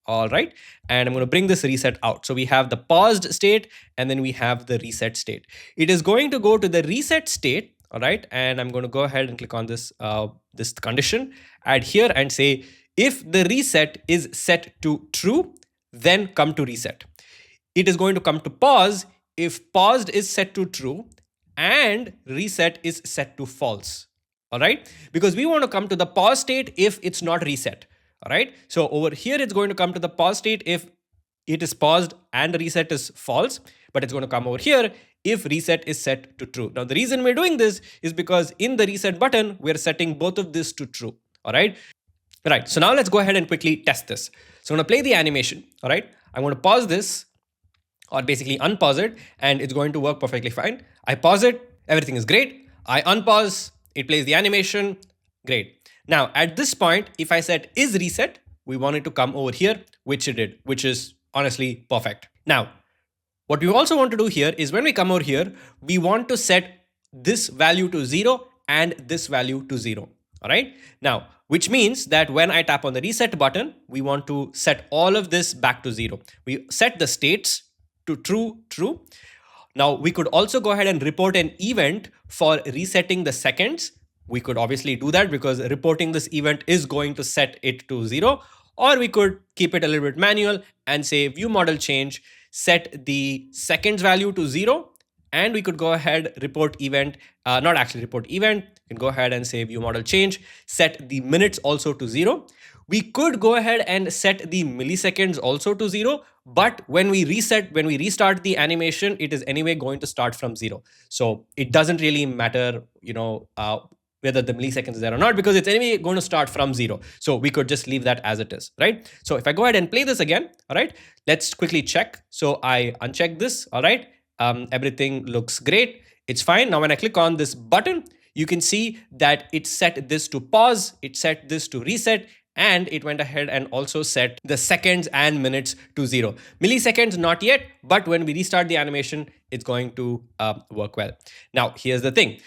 All right. And I'm going to bring this reset out. So we have the paused state and then we have the reset state. It is going to go to the reset state. All right. And I'm going to go ahead and click on this, this condition, add here and say, if the reset is set to true, then come to reset. It is going to come to pause if paused is set to true and reset is set to false. All right. Because we want to come to the pause state if it's not reset. All right. So over here, it's going to come to the pause state if it is paused and reset is false, but it's going to come over here if reset is set to true. Now, the reason we're doing this is because in the reset button, we're setting both of this to true. All right. Right. So now let's go ahead and quickly test this. So I'm going to play the animation. All right. I'm going to pause this, or basically unpause it, and it's going to work perfectly fine. I pause it, everything is great. I unpause, it plays the animation, great. Now at this point, if I set is reset, we want it to come over here, which it did, which is honestly perfect. Now, what we also want to do here is when we come over here, we want to set this value to 0 and this value to 0. All right. Now, which means that when I tap on the reset button, we want to set all of this back to 0. We set the states to true, true. Now we could also go ahead and report an event for resetting the seconds. We could obviously do that because reporting this event is going to set it to 0, or we could keep it a little bit manual and say view model change, set the seconds value to 0. And we could go ahead, report event, not actually report event. You can go ahead and say view model change, set the minutes also to 0. We could go ahead and set the milliseconds also to 0. But when we restart the animation, it is anyway going to start from 0. So it doesn't really matter, whether the millisecond is there or not, because it's anyway going to start from 0. So we could just leave that as it is, right? So if I go ahead and play this again, all right, let's quickly check. So I uncheck this, all right. Everything looks great. It's fine. Now, when I click on this button, you can see that it set this to pause, it set this to reset, and it went ahead and also set the seconds and minutes to 0. Milliseconds, not yet, but when we restart the animation, it's going to work well. Now, here's the thing.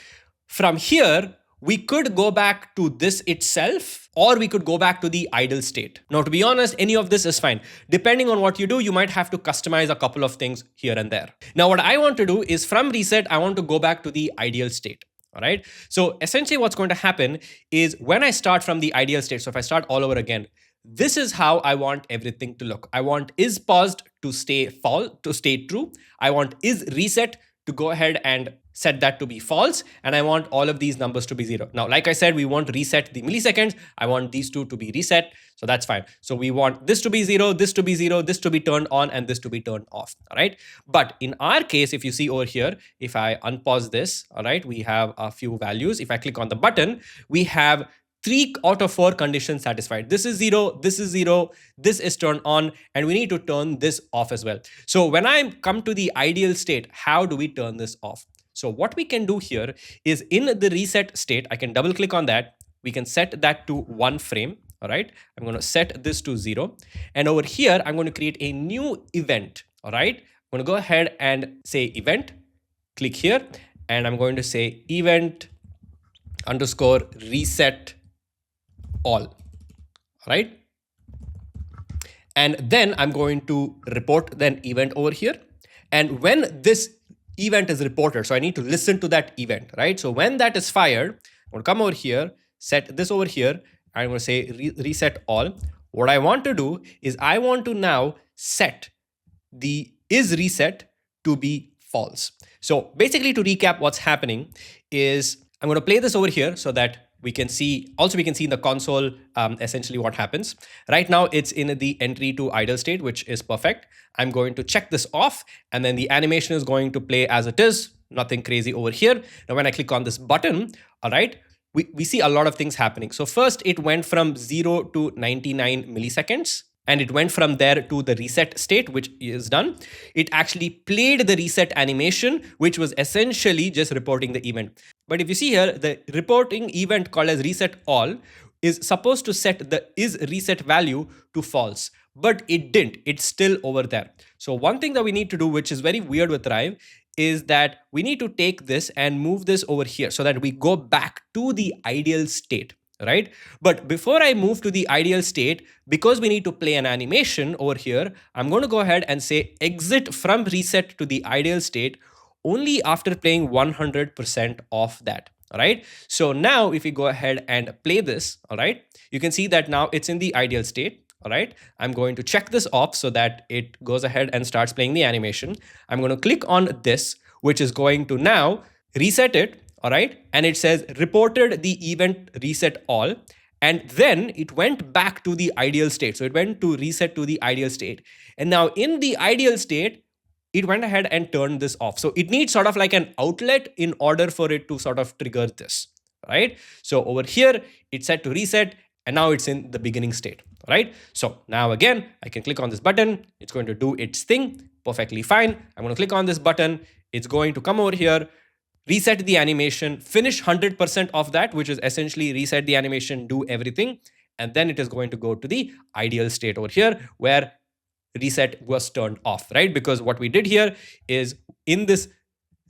From here, we could go back to this itself, or we could go back to the idle state. Now, to be honest, any of this is fine. Depending on what you do, you might have to customize a couple of things here and there. Now, what I want to do is from reset, I want to go back to the ideal state. All right. So essentially what's going to happen is when I start from the ideal state, so if I start all over again, this is how I want everything to look. I want is paused to stay true. I want is reset to go ahead and set that to be false. And I want all of these numbers to be 0. Now, like I said, we want reset the milliseconds. I want these two to be reset. So that's fine. So we want this to be 0, this to be 0, this to be turned on, and this to be turned off. All right. But in our case, if you see over here, if I unpause this, all right, we have a few values. If I click on the button, we have 3 out of 4 conditions satisfied. This is 0, this is 0, this is turned on, and we need to turn this off as well. So when I come to the ideal state, how do we turn this off? So what we can do here is in the reset state, I can double click on that. We can set that to 1 frame. All right. I'm going to set this to 0. And over here, I'm going to create a new event. All right. I'm going to go ahead and say event, click here, and I'm going to say event underscore reset all. All right. And then I'm going to report then event over here. And when this event is reported, so I need to listen to that event, right? So when that is fired, I'm going to come over here, set this over here. I'm going to say reset all. What I want to do is I want to now set the is reset to be false. So basically, to recap, what's happening is I'm going to play this over here so that we can see, also we can see in the console essentially what happens. Right now it's in the entry to idle state, which is perfect. I'm going to check this off, and then the animation is going to play as it is. Nothing crazy over here. Now when I click on this button, all right, we see a lot of things happening. So first it went from 0 to 99 milliseconds. and it went from there to the reset state, which is done. It actually played the reset animation, which was essentially just reporting the event. But if you see here, the reporting event called as reset all is supposed to set the is reset value to false, but it didn't. It's still over there. So one thing that we need to do, which is very weird with Rive, is that we need to take this and move this over here so that we go back to the ideal state, right? But before I move to the ideal state, because we need to play an animation over here, I'm going to go ahead and say exit from reset to the ideal state only after playing 100% of that. All right. So now if we go ahead and play this, all right, you can see that now it's in the ideal state. All right. I'm going to check this off so that it goes ahead and starts playing the animation. I'm going to click on this, which is going to now reset it. All right. And it says reported the event reset all. And then it went back to the ideal state. So it went to reset to the ideal state. And now in the ideal state, it went ahead and turned this off. So it needs sort of like an outlet in order for it to sort of trigger this, right? So over here, it's set to reset, and now it's in the beginning state, right? So now again, I can click on this button. It's going to do its thing perfectly fine. I'm going to click on this button. It's going to come over here, reset the animation, finish 100% of that, which is essentially reset the animation, do everything. And then it is going to go to the ideal state over here where reset was turned off, right? Because what we did here is in this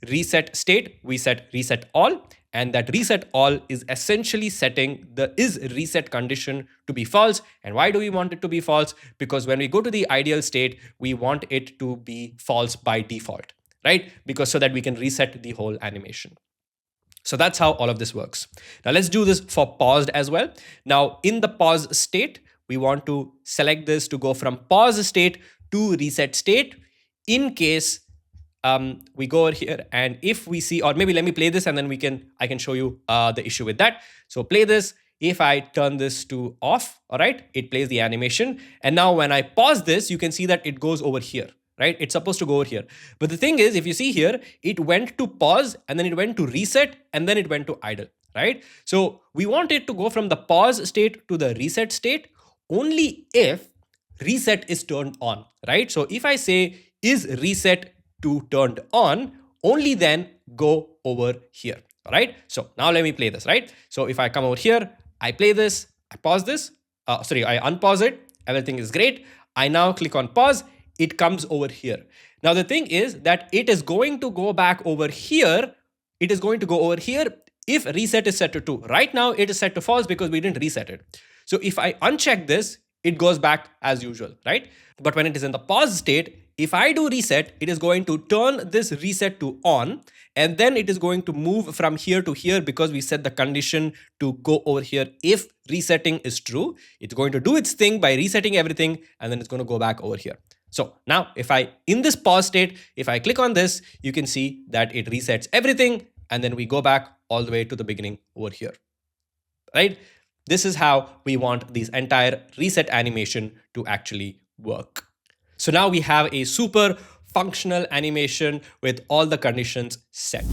reset state, we set reset all, and that reset all is essentially setting the is reset condition to be false. And why do we want it to be false? Because when we go to the ideal state, we want it to be false by default, right? Because so that we can reset the whole animation. So that's how all of this works. Now let's do this for paused as well. Now in the pause state, we want to select this to go from pause state to reset state in case we go over here, and if we see, or maybe let me play this and then I can show you the issue with that. So play this. If I turn this to off, all right, it plays the animation. And now when I pause this, you can see that it goes over here, right? It's supposed to go over here. But the thing is, if you see here, it went to pause and then it went to reset and then it went to idle, right? So we want it to go from the pause state to the reset state only if reset is turned on, right? So if I say is reset to turned on, only then go over here, all right? So now let me play this, right? So if I come over here, I play this, I pause this, I unpause it, everything is great. I now click on pause, it comes over here. Now the thing is that it is going to go back over here. It is going to go over here if reset is set to 2. Right now it is set to false because we didn't reset it. So if I uncheck this, it goes back as usual, right? But when it is in the pause state, if I do reset, it is going to turn this reset to on, and then it is going to move from here to here because we set the condition to go over here. If resetting is true, it's going to do its thing by resetting everything, and then it's going to go back over here. So now if in this pause state, if I click on this, you can see that it resets everything, and then we go back all the way to the beginning over here, right? This is how we want this entire reset animation to actually work. So now we have a super functional animation with all the conditions set.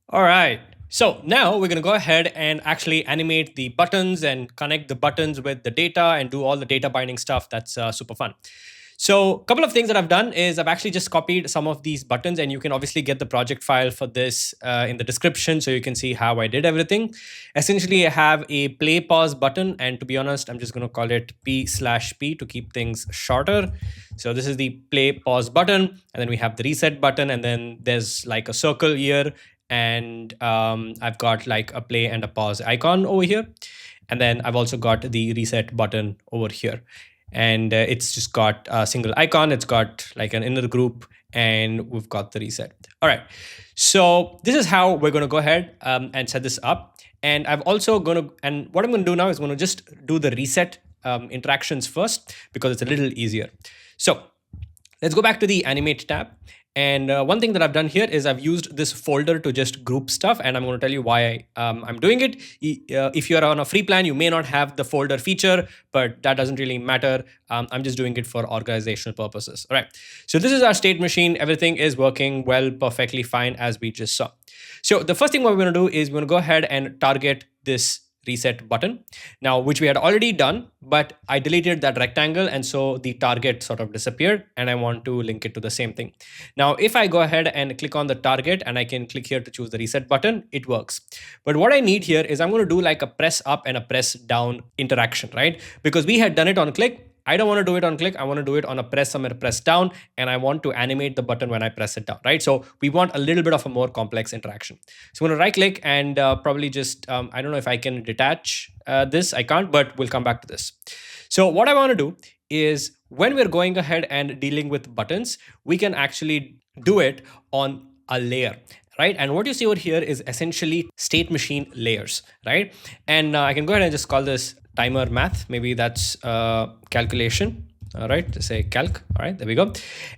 All right. So now we're going to go ahead and actually animate the buttons and connect the buttons with the data and do all the data binding stuff. That's super fun. So a couple of things that I've done is I've actually just copied some of these buttons, and you can obviously get the project file for this in the description so you can see how I did everything. Essentially, I have a play pause button, and to be honest, I'm just going to call it P/P to keep things shorter. So this is the play pause button, and then we have the reset button, and then there's like a circle here, and I've got like a play and a pause icon over here. And then I've also got the reset button over here. And it's just got a single icon. It's got like an inner group, and we've got the reset. All right. So this is how we're going to go ahead and set this up. And what I'm going to do now is going to just do the reset interactions first because it's a little easier. So let's go back to the Animate tab. And one thing that I've done here is I've used this folder to just group stuff, and I'm going to tell you why I'm doing it. If you're on a free plan, you may not have the folder feature, but that doesn't really matter. I'm just doing it for organizational purposes. All right. So this is our state machine. Everything is working well, perfectly fine, as we just saw. So the first thing what we're going to do is we're going to go ahead and target this reset button. Now, which we had already done, but I deleted that rectangle, and so the target sort of disappeared, and I want to link it to the same thing. Now, if I go ahead and click on the target and I can click here to choose the reset button, it works. But what I need here is I'm going to do like a press up and a press down interaction, right? Because we had done it on click. I don't want to do it on click. I want to do it on a press up and a press down, and I want to animate the button when I press it down, right? So we want a little bit of a more complex interaction. So I'm going to right click and probably just, I don't know if I can detach this. I can't, but we'll come back to this. So what I want to do is when we're going ahead and dealing with buttons, we can actually do it on a layer, right? And what you see over here is essentially state machine layers, right? And I can go ahead and just call this timer math. Maybe that's calculation. All right, just say calc. All right, there we go.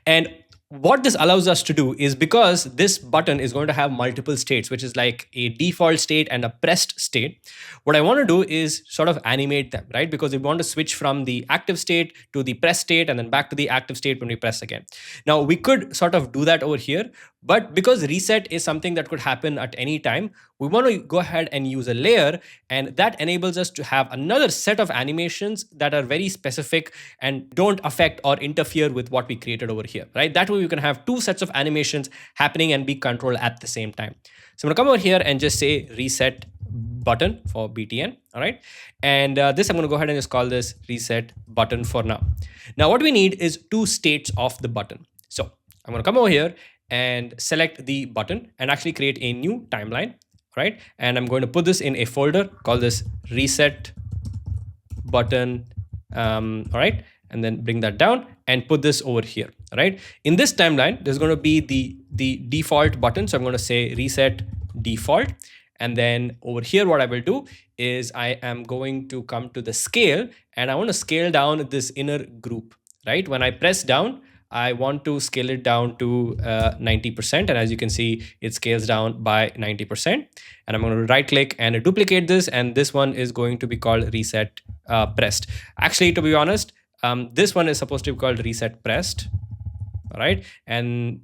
And what this allows us to do is, because this button is going to have multiple states, which is like a default state and a pressed state, what I want to do is sort of animate them, right? Because we want to switch from the active state to the press state and then back to the active state when we press again. Now, we could sort of do that over here, but because reset is something that could happen at any time, we want to go ahead and use a layer, and that enables us to have another set of animations that are very specific and don't affect or interfere with what we created over here, right? That way you can have two sets of animations happening and be controlled at the same time. So I'm going to come over here and just say reset button for BTN, all right? And this, I'm going to go ahead and just call this reset button for now. Now, what we need is two states of the button. So I'm going to come over here and select the button and actually create a new timeline, right? And I'm going to put this in a folder, call this reset button, all right? And then bring that down and put this over here, right? In this timeline, there's going to be the default button. So I'm going to say reset default. And then over here, what I will do is I am going to come to the scale, and I want to scale down this inner group, right? When I press down, I want to scale it down to 90%. And as you can see, it scales down by 90%. And I'm going to right click and duplicate this. And this one is going to be called reset pressed. Actually, to be honest, this one is supposed to be called reset pressed. All right. And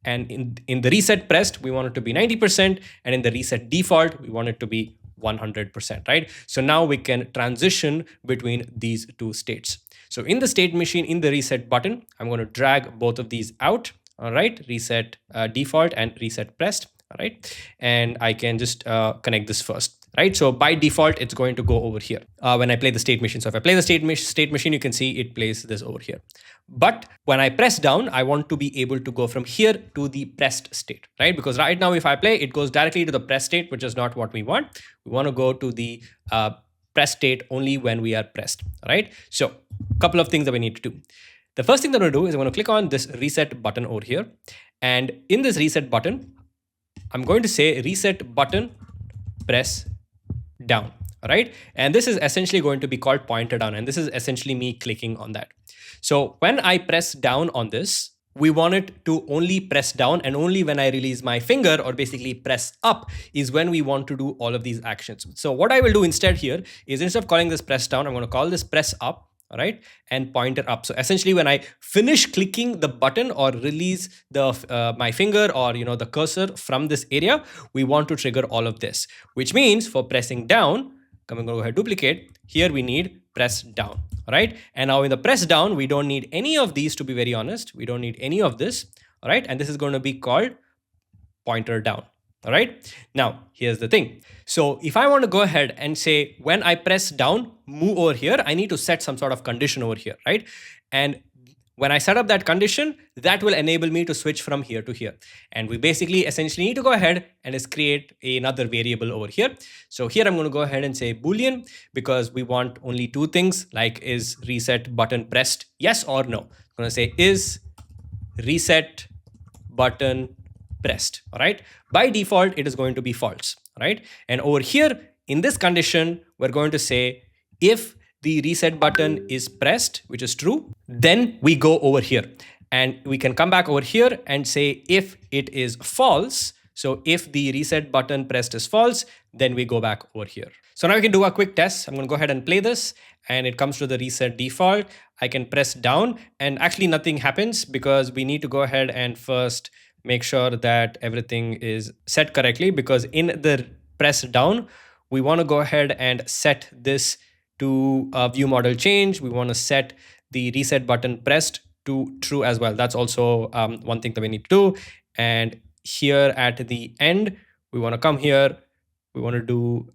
in the reset pressed, we want it to be 90%. And in the reset default, we want it to be 100%, right? So now we can transition between these two states. So in the state machine, in the reset button, I'm going to drag both of these out, all right? Reset default and reset pressed, all right? And I can just connect this first, right? So by default, it's going to go over here when I play the state machine. So if I play the state machine, you can see it plays this over here. But when I press down, I want to be able to go from here to the pressed state, right? Because right now, if I play, it goes directly to the pressed state, which is not what we want. We want to go to the press state only when we are pressed, right? So a couple of things that we need to do. The first thing that I'm going to do is I'm going to click on this reset button over here. And in this reset button, I'm going to say reset button press down, right? And this is essentially going to be called pointer down. And this is essentially me clicking on that. So when I press down on this, we want it to only press down, and only when I release my finger or basically press up is when we want to do all of these actions. So what I will do instead here is, instead of calling this press down, I'm going to call this press up, all right, and pointer up. So essentially when I finish clicking the button or release the my finger or the cursor from this area, we want to trigger all of this, which means for pressing down, I'm going to go ahead and duplicate. Here we need press down, all right? And now in the press down, we don't need any of these, to be very honest. We don't need any of this, all right? And this is going to be called pointer down, all right? Now, here's the thing. So if I want to go ahead and say, when I press down, move over here, I need to set some sort of condition over here, right? And when I set up that condition, that will enable me to switch from here to here. And we basically essentially need to go ahead and just create another variable over here. So here I'm going to go ahead and say Boolean, because we want only two things, like is reset button pressed, yes or no. I'm going to say is reset button pressed, all right? By default, it is going to be false, right? And over here in this condition, we're going to say if the reset button is pressed, which is true, then we go over here and we can come back over here and say if it is false. So if the reset button pressed is false, then we go back over here. So now we can do a quick test. I'm going to go ahead and play this, and it comes to the reset default. I can press down and actually nothing happens, because we need to go ahead and first make sure that everything is set correctly, because in the press down, we want to go ahead and set this to view model change. We want to set the reset button pressed to true as well. That's also one thing that we need to do. And here at the end, we want to come here. We want to do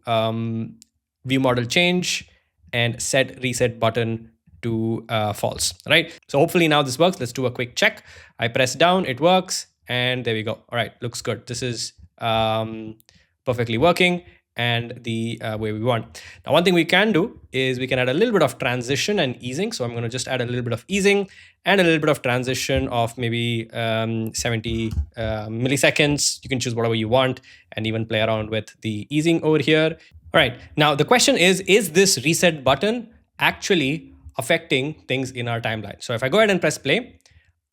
view model change and set reset button to false, right? So hopefully now this works. Let's do a quick check. I press down, it works, and there we go. All right, looks good. This is perfectly working and the way we want. Now, one thing we can do is we can add a little bit of transition and easing. So I'm going to just add a little bit of easing and a little bit of transition of maybe 70 milliseconds. You can choose whatever you want and even play around with the easing over here. All right, now the question is this reset button actually affecting things in our timeline? So if I go ahead and press play,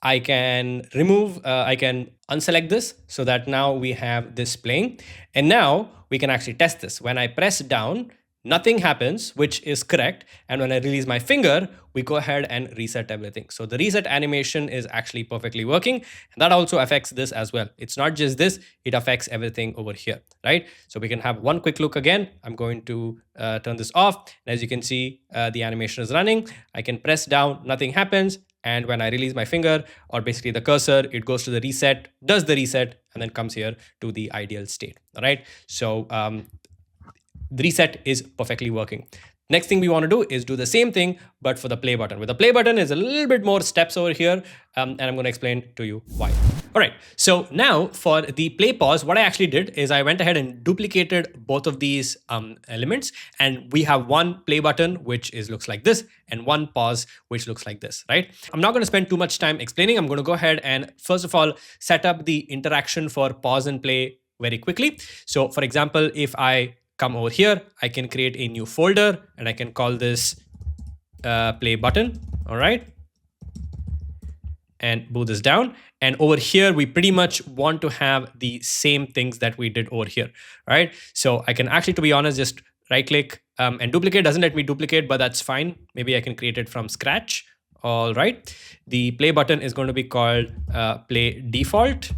I can remove, I can unselect this so that now we have this playing. And now we can actually test this. When I press down, nothing happens, which is correct. And when I release my finger, we go ahead and reset everything. So the reset animation is actually perfectly working. And that also affects this as well. It's not just this, it affects everything over here, right? So we can have one quick look again. I'm going to turn this off. And as you can see, the animation is running. I can press down, nothing happens. And when I release my finger or basically the cursor, it goes to the reset, does the reset, and then comes here to the ideal state. All right. So the reset is perfectly working. Next thing we want to do is do the same thing, but for the play button. With the play button is a little bit more steps over here, and I'm going to explain to you why. All right, so now for the play pause, what I actually did is I went ahead and duplicated both of these elements, and we have one play button, which looks like this, and one pause, which looks like this, right? I'm not going to spend too much time explaining. I'm going to go ahead and first of all, set up the interaction for pause and play very quickly. So for example, if I come over here, I can create a new folder and I can call this play button. All right. And move this down. And over here, we pretty much want to have the same things that we did over here. Right. So I can actually, to be honest, just right click and duplicate. Doesn't let me duplicate, but that's fine. Maybe I can create it from scratch. All right. The play button is going to be called play default.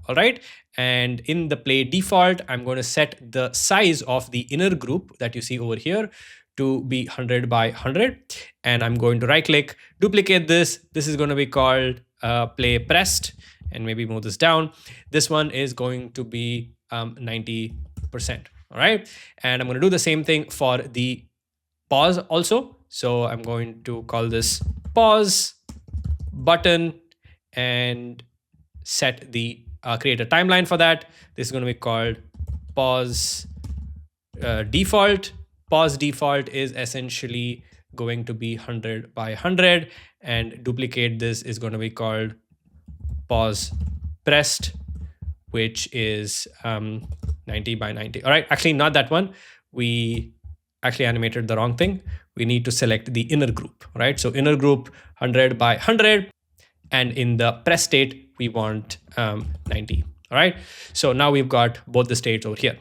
All right. And in the play default, I'm going to set the size of the inner group that you see over here to be 100 by 100. And I'm going to right click, duplicate this. This is going to be called play pressed, and maybe move this down. This one is going to be 90%. All right. And I'm going to do the same thing for the pause also. So I'm going to call this pause button and set the create a timeline for that. This is going to be called pause default. Pause default is essentially going to be 100 by 100, and duplicate this is going to be called pause pressed, which is 90 by 90. All right, actually not that one. We actually animated the wrong thing. We need to select the inner group, right? So inner group 100 by 100, and in the press state, we want 90. All right. So now we've got both the states over here.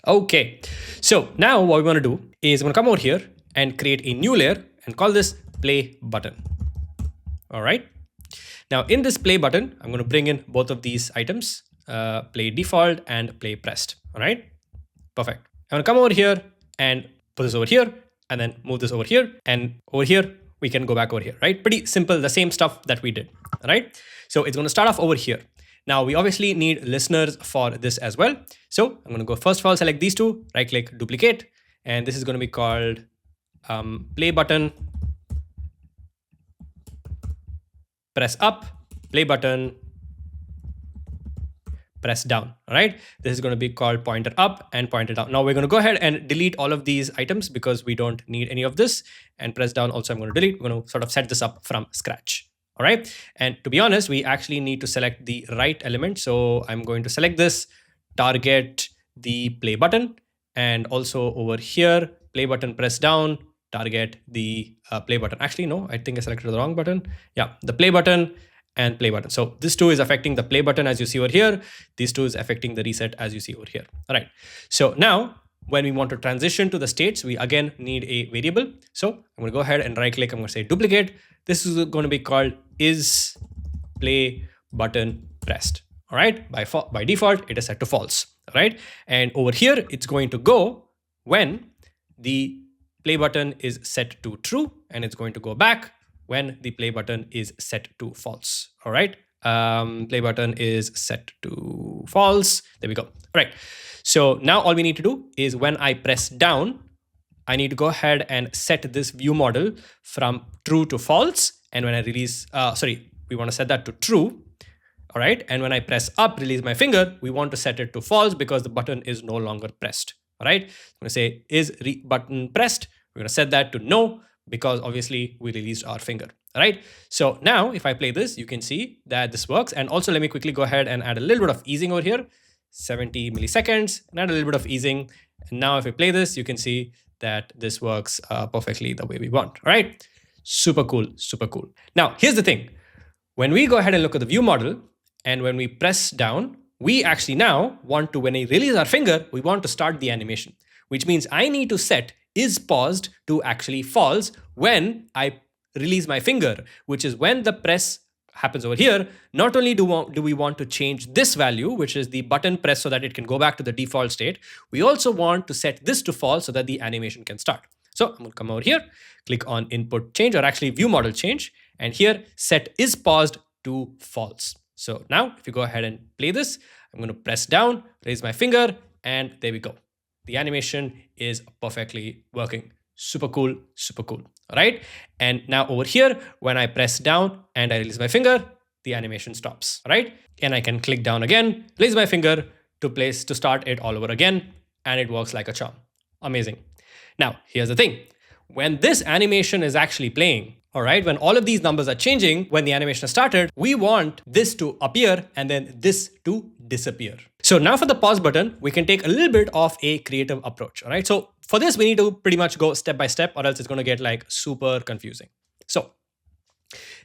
Okay. So now what we want to do is I'm going to come over here and create a new layer and call this play button. All right. Now in this play button, I'm going to bring in both of these items, play default and play pressed. All right. Perfect. I'm going to come over here and put this over here and then move this over here, and over here we can go back over here, right? Pretty simple, the same stuff that we did. All right. So it's going to start off over here. Now we obviously need listeners for this as well. So I'm going to go first of all, select these two, right click, duplicate, and this is going to be called play button, press up, play button, press down. All right. This is going to be called pointer up and pointer down. Now we're going to go ahead and delete all of these items because we don't need any of this, and press down also I'm going to delete. We're going to sort of set this up from scratch. All right. And to be honest, we actually need to select the right element. So I'm going to select this, target the play button, and also over here, play button, press down, target the play button. Actually, no, I think I selected the wrong button. Yeah, the play button and play button. So this two is affecting the play button as you see over here. These two is affecting the reset as you see over here. All right. So now when we want to transition to the states, we again need a variable. So I'm going to go ahead and right click. I'm going to say duplicate. This is going to be called is play button pressed. All right. By default, it is set to false. All right. And over here, it's going to go when the play button is set to true, and it's going to go back when the play button is set to false. All right. Play button is set to false. There we go. All right. So now all we need to do is when I press down, I need to go ahead and set this view model from true to false. And when I release, we want to set that to true. All right. And when I press up, release my finger, we want to set it to false because the button is no longer pressed. All right. I'm going to say is button pressed. We're going to set that to no because obviously we released our finger. All right. So now if I play this, you can see that this works. And also let me quickly go ahead and add a little bit of easing over here, 70 milliseconds, and add a little bit of easing. And now if I play this, you can see that this works perfectly the way we want. All right. Super cool. Super cool. Now, here's the thing. When we go ahead and look at the view model and when we press down, we actually now want to, when we release our finger, we want to start the animation, which means I need to set is paused to actually false when I release my finger, which is when the press happens over here. Not only do we want to change this value, which is the button press so that it can go back to the default state, we also want to set this to false so that the animation can start. So I'm going to come over here, click on input change, or actually view model change, and here set is paused to false. So now if you go ahead and play this, I'm going to press down, raise my finger, and there we go. The animation is perfectly working. Super cool, super cool. All right. And now over here, when I press down and I release my finger, the animation stops. All right. And I can click down again, release my finger to start it all over again. And it works like a charm. Amazing. Now, here's the thing. When this animation is actually playing, all right, when all of these numbers are changing, when the animation started, we want this to appear and then this to disappear. So now for the pause button, we can take a little bit of a creative approach. All right. So for this, we need to pretty much go step by step or else it's going to get like super confusing. So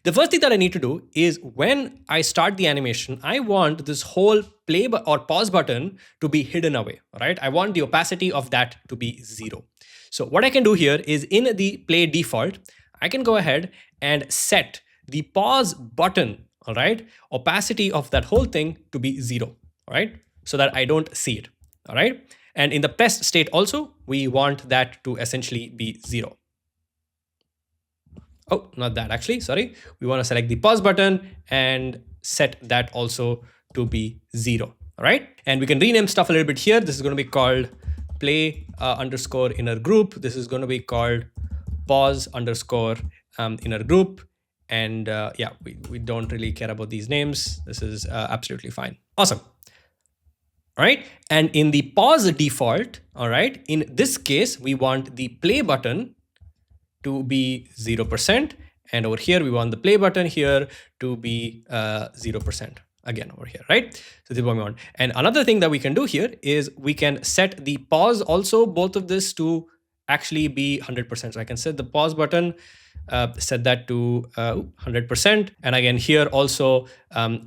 the first thing that I need to do is when I start the animation, I want this whole play or pause button to be hidden away. All right. I want the opacity of that to be 0. So what I can do here is in the play default, I can go ahead and set the pause button, all right, opacity of that whole thing to be 0, all right, so that I don't see it, all right. And in the pressed state also, we want that to essentially be 0. Oh, not that actually, sorry. We want to select the pause button and set that also to be 0, all right. And we can rename stuff a little bit here. This is going to be called play underscore inner group. This is going to be called pause underscore inner group. And yeah, we don't really care about these names. This is absolutely fine. Awesome. All right. And in the pause default, all right, in this case, we want the play button to be 0%. And over here, we want the play button here to be 0%. Again over here, right? So this is what we want. And another thing that we can do here is we can set the pause also, both of this to actually be 100%. So I can set the pause button, set that to 100%. And again, here also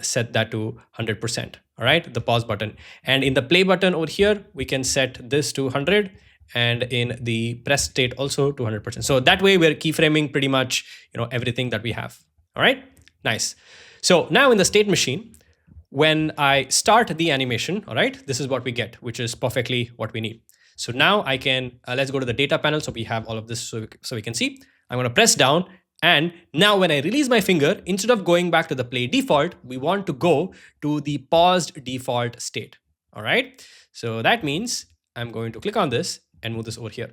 set that to 100%. All right, the pause button. And in the play button over here, we can set this to 100. And in the press state also to 100%. So that way we're keyframing pretty much, everything that we have. All right, nice. So now in the state machine, when I start the animation, all right, this is what we get, which is perfectly what we need. So now I can, let's go to the data panel. So we have all of this so we can see. I'm going to press down. And now when I release my finger, instead of going back to the play default, we want to go to the paused default state. All right. So that means I'm going to click on this and move this over here.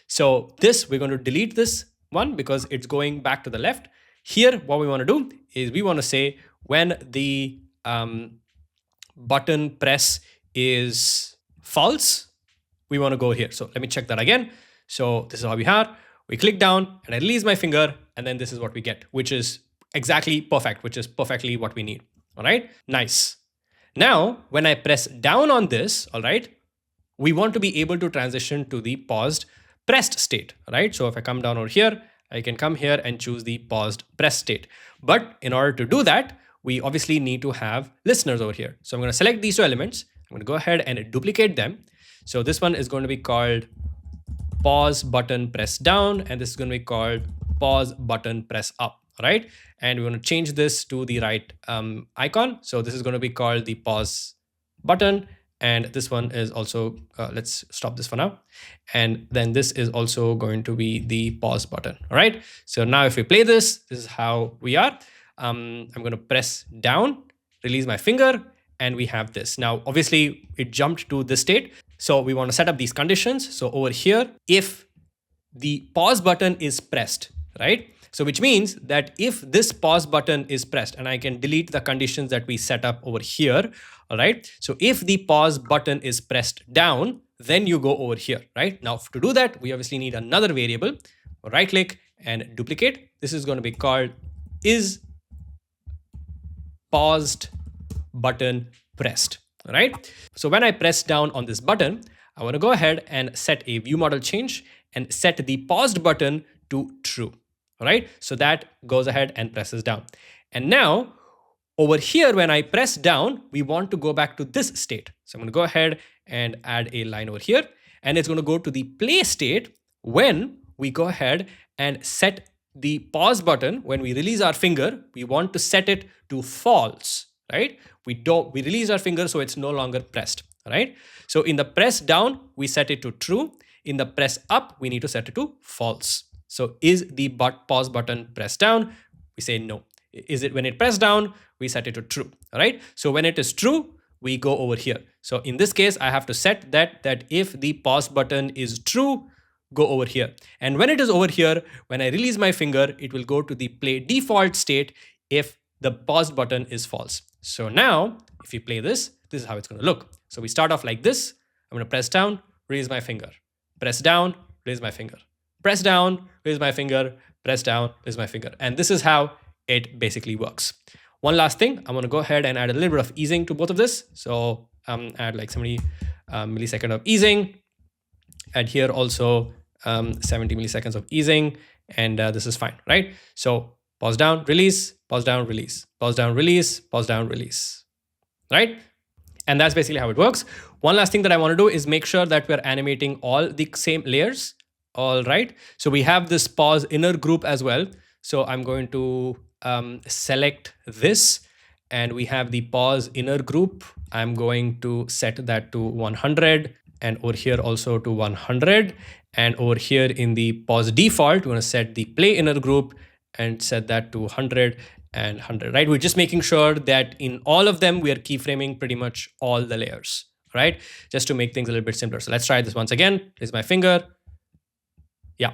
So this, we're going to delete this one because it's going back to the left. Here, what we want to do is we want to say when the button press is false, we want to go here. So let me check that again. So this is how we are. We click down and I release my finger and then this is what we get, which is exactly perfect, which is perfectly what we need. All right, nice. Now, when I press down on this, all right, we want to be able to transition to the paused pressed state, right? So if I come down over here, I can come here and choose the paused pressed state. But in order to do that, we obviously need to have listeners over here. So I'm going to select these two elements. I'm going to go ahead and duplicate them. So this one is going to be called pause button press down, and this is going to be called pause button press up, right? And we're going to change this to the right icon. So this is going to be called the pause button, And this one is also, let's stop this for now. And then this is also going to be the pause button. All right. So now if we play this, this is how we are. I'm going to press down, release my finger, and we have this. Now, obviously, it jumped to this state. So we want to set up these conditions. So over here, if the pause button is pressed, right? So which means that if this pause button is pressed, and I can delete the conditions that we set up over here, all right? So if the pause button is pressed down, then you go over here, right? Now to do that, we obviously need another variable. Right click and duplicate. This is going to be called is paused button pressed, right? So when I press down on this button, I want to go ahead and set a view model change and set the paused button to true. All right, so that goes ahead and presses down. And now over here, when I press down, we want to go back to this state. So I'm going to go ahead and add a line over here, and it's going to go to the play state when we go ahead and set the pause button. When we release our finger, we want to set it to false, right? We release our finger, so it's no longer pressed, right? So in the press down, we set it to true. In the press up, we need to set it to false. So is the pause button pressed down? We say no. Is it when it pressed down? We set it to true, all right? So when it is true, we go over here. So in this case, I have to set that if the pause button is true, go over here. And when it is over here, when I release my finger, it will go to the play default state if the pause button is false. So now if you play this, this is how it's going to look. So we start off like this. I'm going to press down, release my finger, press down, release my finger, press down, release my finger, press down, release my finger. And this is how it basically works. One last thing, I'm going to go ahead and add a little bit of easing to both of this. So add like 70 millisecond of easing. Add here also 70 milliseconds of easing. And this is fine, right? So pause down, release, pause down, release, pause down, release, pause down, release, right? And that's basically how it works. One last thing that I want to do is make sure that we're animating all the same layers. All right. So we have this pause inner group as well. So I'm going to select this, and we have the pause inner group. I'm going to set that to 100, and over here also to 100. And over here in the pause default, we're going to set the play inner group and set that to 100 and 100, right? We're just making sure that in all of them, we are keyframing pretty much all the layers, right? Just to make things a little bit simpler. So let's try this once again. Here's my finger. Yeah.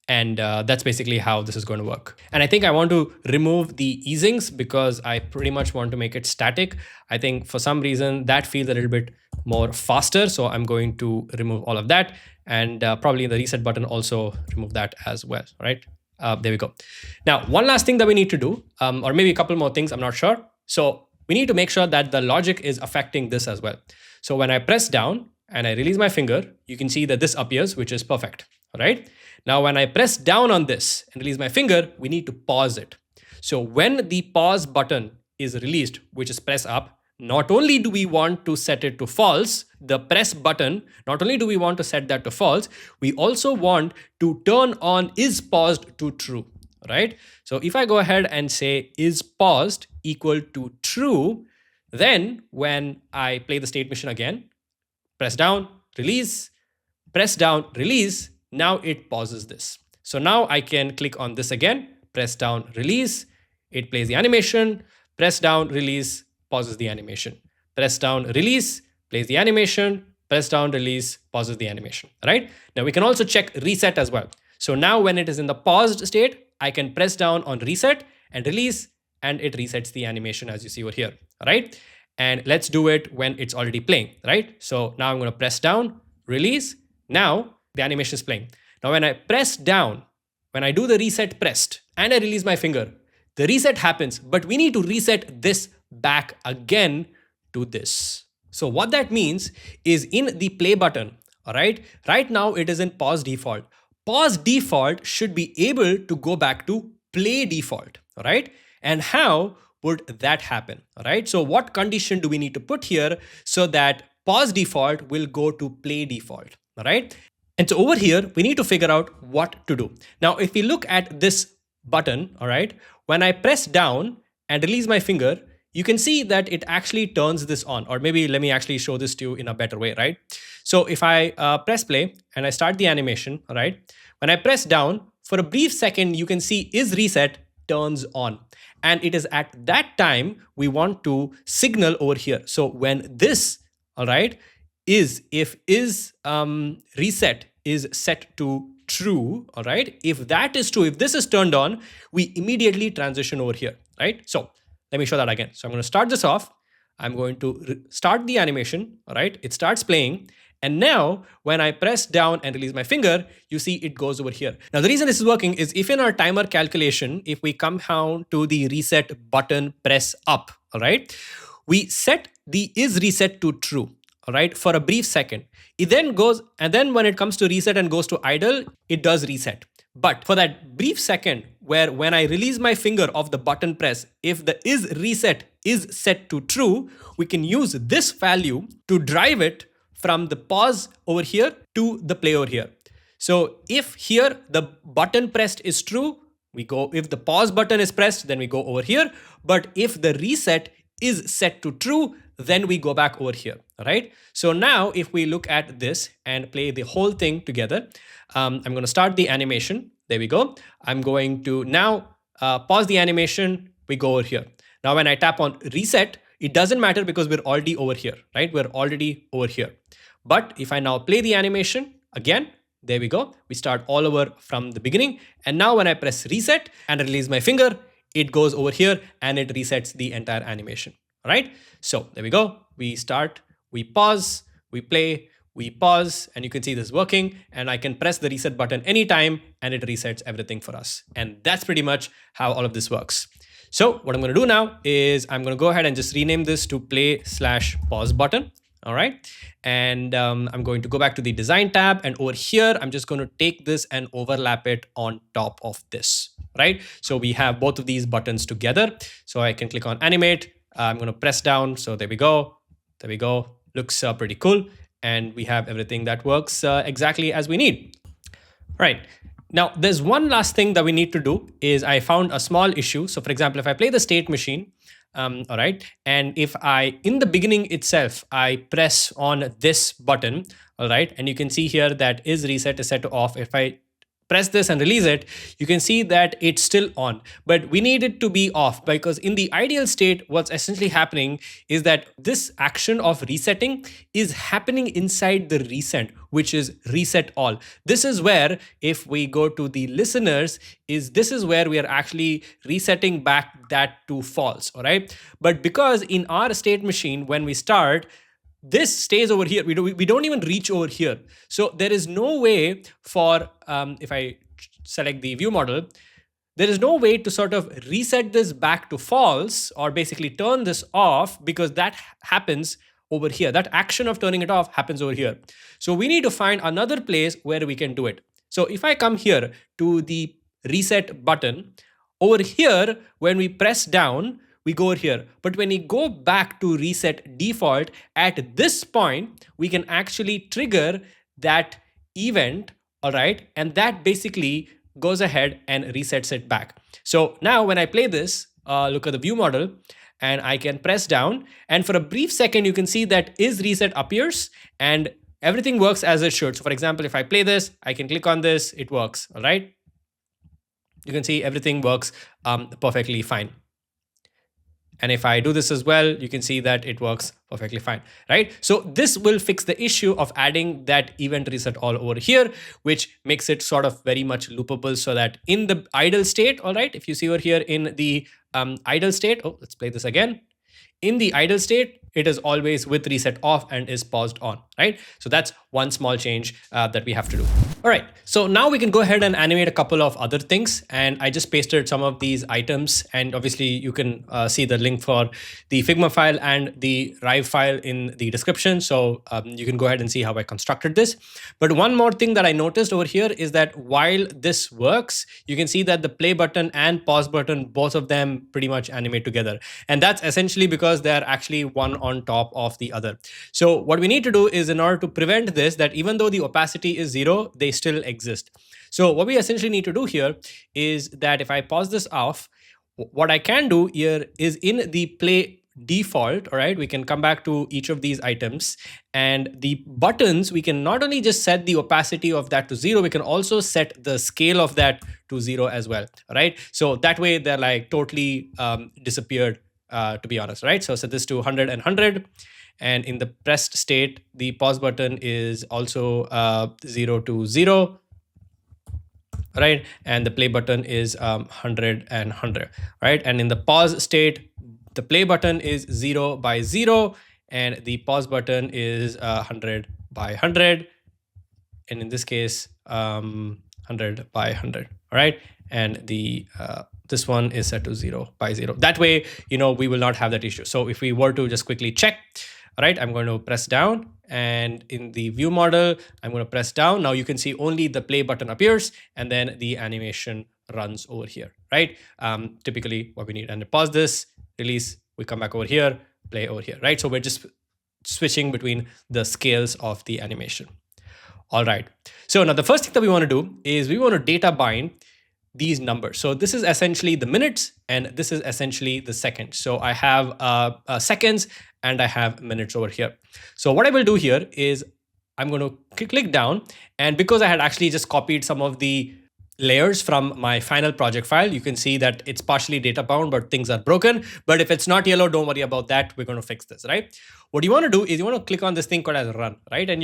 And that's basically how this is going to work. And I think I want to remove the easings because I pretty much want to make it static. I think for some reason that feels a little bit more faster. So I'm going to remove all of that, and probably the reset button also remove that as well, right? There we go. Now, one last thing that we need to do, or maybe a couple more things, I'm not sure. So we need to make sure that the logic is affecting this as well. So when I press down and I release my finger, you can see that this appears, which is perfect. All right. Now, when I press down on this and release my finger, we need to pause it. So when the pause button is released, which is press up, not only do we want to set it to false, the press button, not only do we want to set that to false, we also want to turn on is paused to true, right? So if I go ahead and say is paused equal to true, then when I play the state machine again, press down, release, press down, release, now it pauses this. So now I can click on this again, press down, release, it plays the animation, press down, release, pauses the animation, press down, release, plays the animation, press down, release, pauses the animation, right? Now we can also check reset as well. So now when it is in the paused state, I can press down on reset and release, and it resets the animation as you see over here, right? And let's do it when it's already playing, right? So now I'm going to press down, release. Now the animation is playing. Now when I press down, when I do the reset pressed and I release my finger, the reset happens, but we need to reset this back again to this. So what that means is in the play button, all right, right now it is in pause default. Pause default should be able to go back to play default, all right? And how would that happen, all right? So what condition do we need to put here so that pause default will go to play default, all right? And so over here, we need to figure out what to do. Now, if we look at this button, all right, when I press down and release my finger, you can see that it actually turns this on. Or maybe let me actually show this to you in a better way, right? So if I press play and I start the animation, all right, when I press down, for a brief second, you can see is reset turns on. And it is at that time we want to signal over here. So when this, all right, if is reset is set to true, all right, if that is true, if this is turned on, we immediately transition over here, right? So let me show that again. So I'm going to start this off. I'm going to start the animation, all right? It starts playing. And now when I press down and release my finger, you see it goes over here. Now, the reason this is working is if in our timer calculation, if we come down to the reset button, press up, all right, we set the is reset to true, all right, for a brief second. It then goes, and then when it comes to reset and goes to idle, it does reset. But for that brief second where when I release my finger of the button press, if the is reset is set to true, we can use this value to drive it from the pause over here to the play over here. So if here the button pressed is true, we go, if the pause button is pressed, then we go over here. But if the reset is set to true, then we go back over here, all right? So now if we look at this and play the whole thing together, I'm going to start the animation. There we go. I'm going to now pause the animation. We go over here. Now when I tap on reset, it doesn't matter because we're already over here, right? We're already over here. But if I now play the animation again, there we go. We start all over from the beginning. And now when I press reset and release my finger, it goes over here and it resets the entire animation. All right. So there we go. We start, we pause, we play, we pause, and you can see this working. And I can press the reset button anytime and it resets everything for us. And that's pretty much how all of this works. So what I'm going to do now is I'm going to go ahead and just rename this to play/pause button. All right. And I'm going to go back to the design tab, and over here, I'm just going to take this and overlap it on top of this, right? So we have both of these buttons together. So I can click on animate. I'm going to press down. So there we go. There we go. Looks pretty cool. And we have everything that works exactly as we need. All right. Now, there's one last thing that we need to do is I found a small issue. So for example, if I play the state machine, all right, and if I, in the beginning itself, I press on this button, all right, and you can see here that is reset is set to off. If I press this and release it, you can see that it's still on, but we need it to be off because in the ideal state, what's essentially happening is that this action of resetting is happening inside the reset, which is reset all. This is where, if we go to the listeners, this is where we are actually resetting back that to false, all right? But because in our state machine, when we start, this stays over here. We don't even reach over here. So there is no way for, if I select the view model, there is no way to sort of reset this back to false or basically turn this off because that happens over here. That action of turning it off happens over here. So we need to find another place where we can do it. So if I come here to the reset button, over here, when we press down, we go over here. But when we go back to reset default, at this point, we can actually trigger that event, all right? And that basically goes ahead and resets it back. So now when I play this, look at the view model, and I can press down. And for a brief second, you can see that is reset appears and everything works as it should. So for example, if I play this, I can click on this, it works, all right? You can see everything works perfectly fine. And if I do this as well, you can see that it works perfectly fine, right? So this will fix the issue of adding that event reset all over here, which makes it sort of very much loopable so that in the idle state, all right, if you see over here in the idle state, oh, let's play this again. In the idle state, it is always with reset off and is paused on, right? So that's one small change that we have to do. All right, so now we can go ahead and animate a couple of other things. And I just pasted some of these items, and obviously you can see the link for the Figma file and the Rive file in the description. So you can go ahead and see how I constructed this. But one more thing that I noticed over here is that while this works, you can see that the play button and pause button, both of them pretty much animate together. And that's essentially because they're actually one on top of the other. So what we need to do is, in order to prevent this, that even though the opacity is 0, they still exist. So what we essentially need to do here is that if I pause this off, what I can do here is in the play default, all right, we can come back to each of these items, and the buttons, we can not only just set the opacity of that to 0, we can also set the scale of that to 0 as well, right? So that way they're like totally disappeared, to be honest, right? So set this to 100 and 100. And in the pressed state, the pause button is also 0 to 0, right? And the play button is 100 and 100, right? And in the pause state, the play button is 0 by 0, and the pause button is 100 by 100. And in this case, 100 by 100, all right? And the this one is set to 0 by 0. That way, we will not have that issue. So if we were to just quickly check, all right, I'm going to press down, and in the view model, I'm going to press down. Now you can see only the play button appears, and then the animation runs over here, right? Typically what we need. And pause this, release, we come back over here, play over here, right? So we're just switching between the scales of the animation. All right. So now the first thing that we want to do is we want to data bind these numbers. So this is essentially the minutes, and this is essentially the seconds. So I have seconds and I have minutes over here. So what I will do here is I'm going to click down, and because I had actually just copied some of the layers from my final project file, you can see that it's partially data bound, but things are broken. But if it's not yellow, don't worry about that. We're going to fix this, right? What you want to do is you want to click on this thing called as run, right? And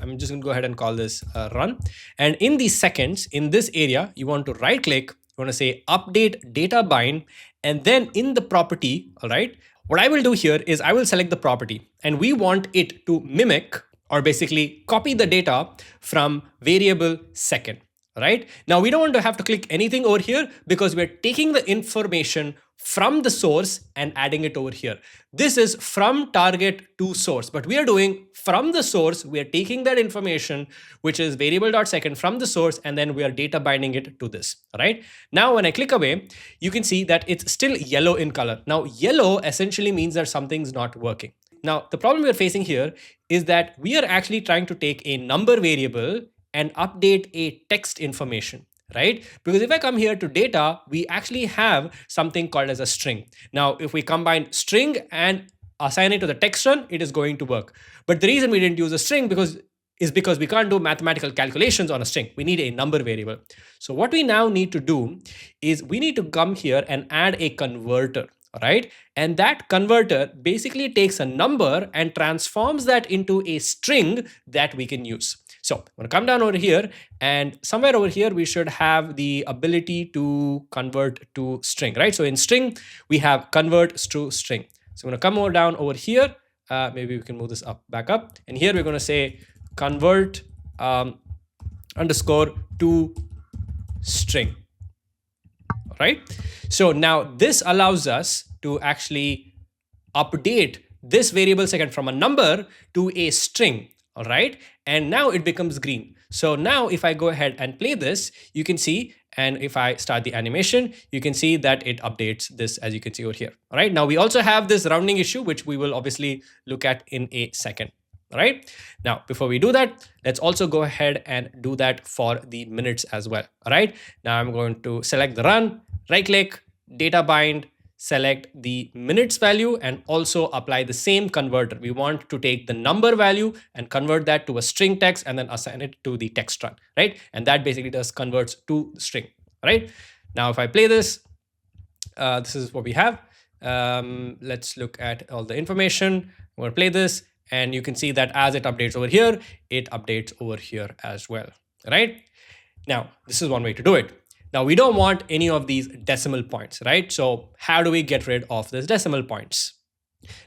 I'm just going to go ahead and call this run. And in these seconds, in this area, you want to right click, you want to say update data bind, and then in the property, all right, what I will do here is I will select the property, and we want it to mimic or basically copy the data from variable second. Right now, we don't want to have to click anything over here because we're taking the information from the source and adding it over here. This is from target to source, but we are doing from the source. We are taking that information, which is variable.second from the source, and then we are data binding it to this. Right now, when I click away, you can see that it's still yellow in color. Now, yellow essentially means that something's not working. Now, the problem we're facing here is that we are actually trying to take a number variable and update a text information, right? Because if I come here to data, we actually have something called as a string. Now, if we combine string and assign it to the text run, it is going to work. But the reason we didn't use a string is because we can't do mathematical calculations on a string. We need a number variable. So what we now need to do is we need to come here and add a converter, right? And that converter basically takes a number and transforms that into a string that we can use. So I'm going to come down over here, and somewhere over here, we should have the ability to convert to string, right? So in string, we have convert to string. So I'm going to come over down over here. Maybe we can move this back up. And here we're going to say convert underscore to string, right? So now this allows us to actually update this variable second from a number to a string. All right. And now it becomes green. So now if I go ahead and play this, you can see, and if I start the animation, you can see that it updates this, as you can see over here. All right. Now we also have this rounding issue, which we will obviously look at in a second. All right. Now, before we do that, let's also go ahead and do that for the minutes as well. All right. Now I'm going to select the run, right click, data bind, select the minutes value, and also apply the same converter. We want to take the number value and convert that to a string text and then assign it to the text run, right? And that basically just converts to string, right? Now, if I play this, this is what we have. Let's look at all the information. I'm going to play this, and you can see that as it updates over here, it updates over here as well, right? Now, this is one way to do it. Now, we don't want any of these decimal points, right? So how do we get rid of these decimal points?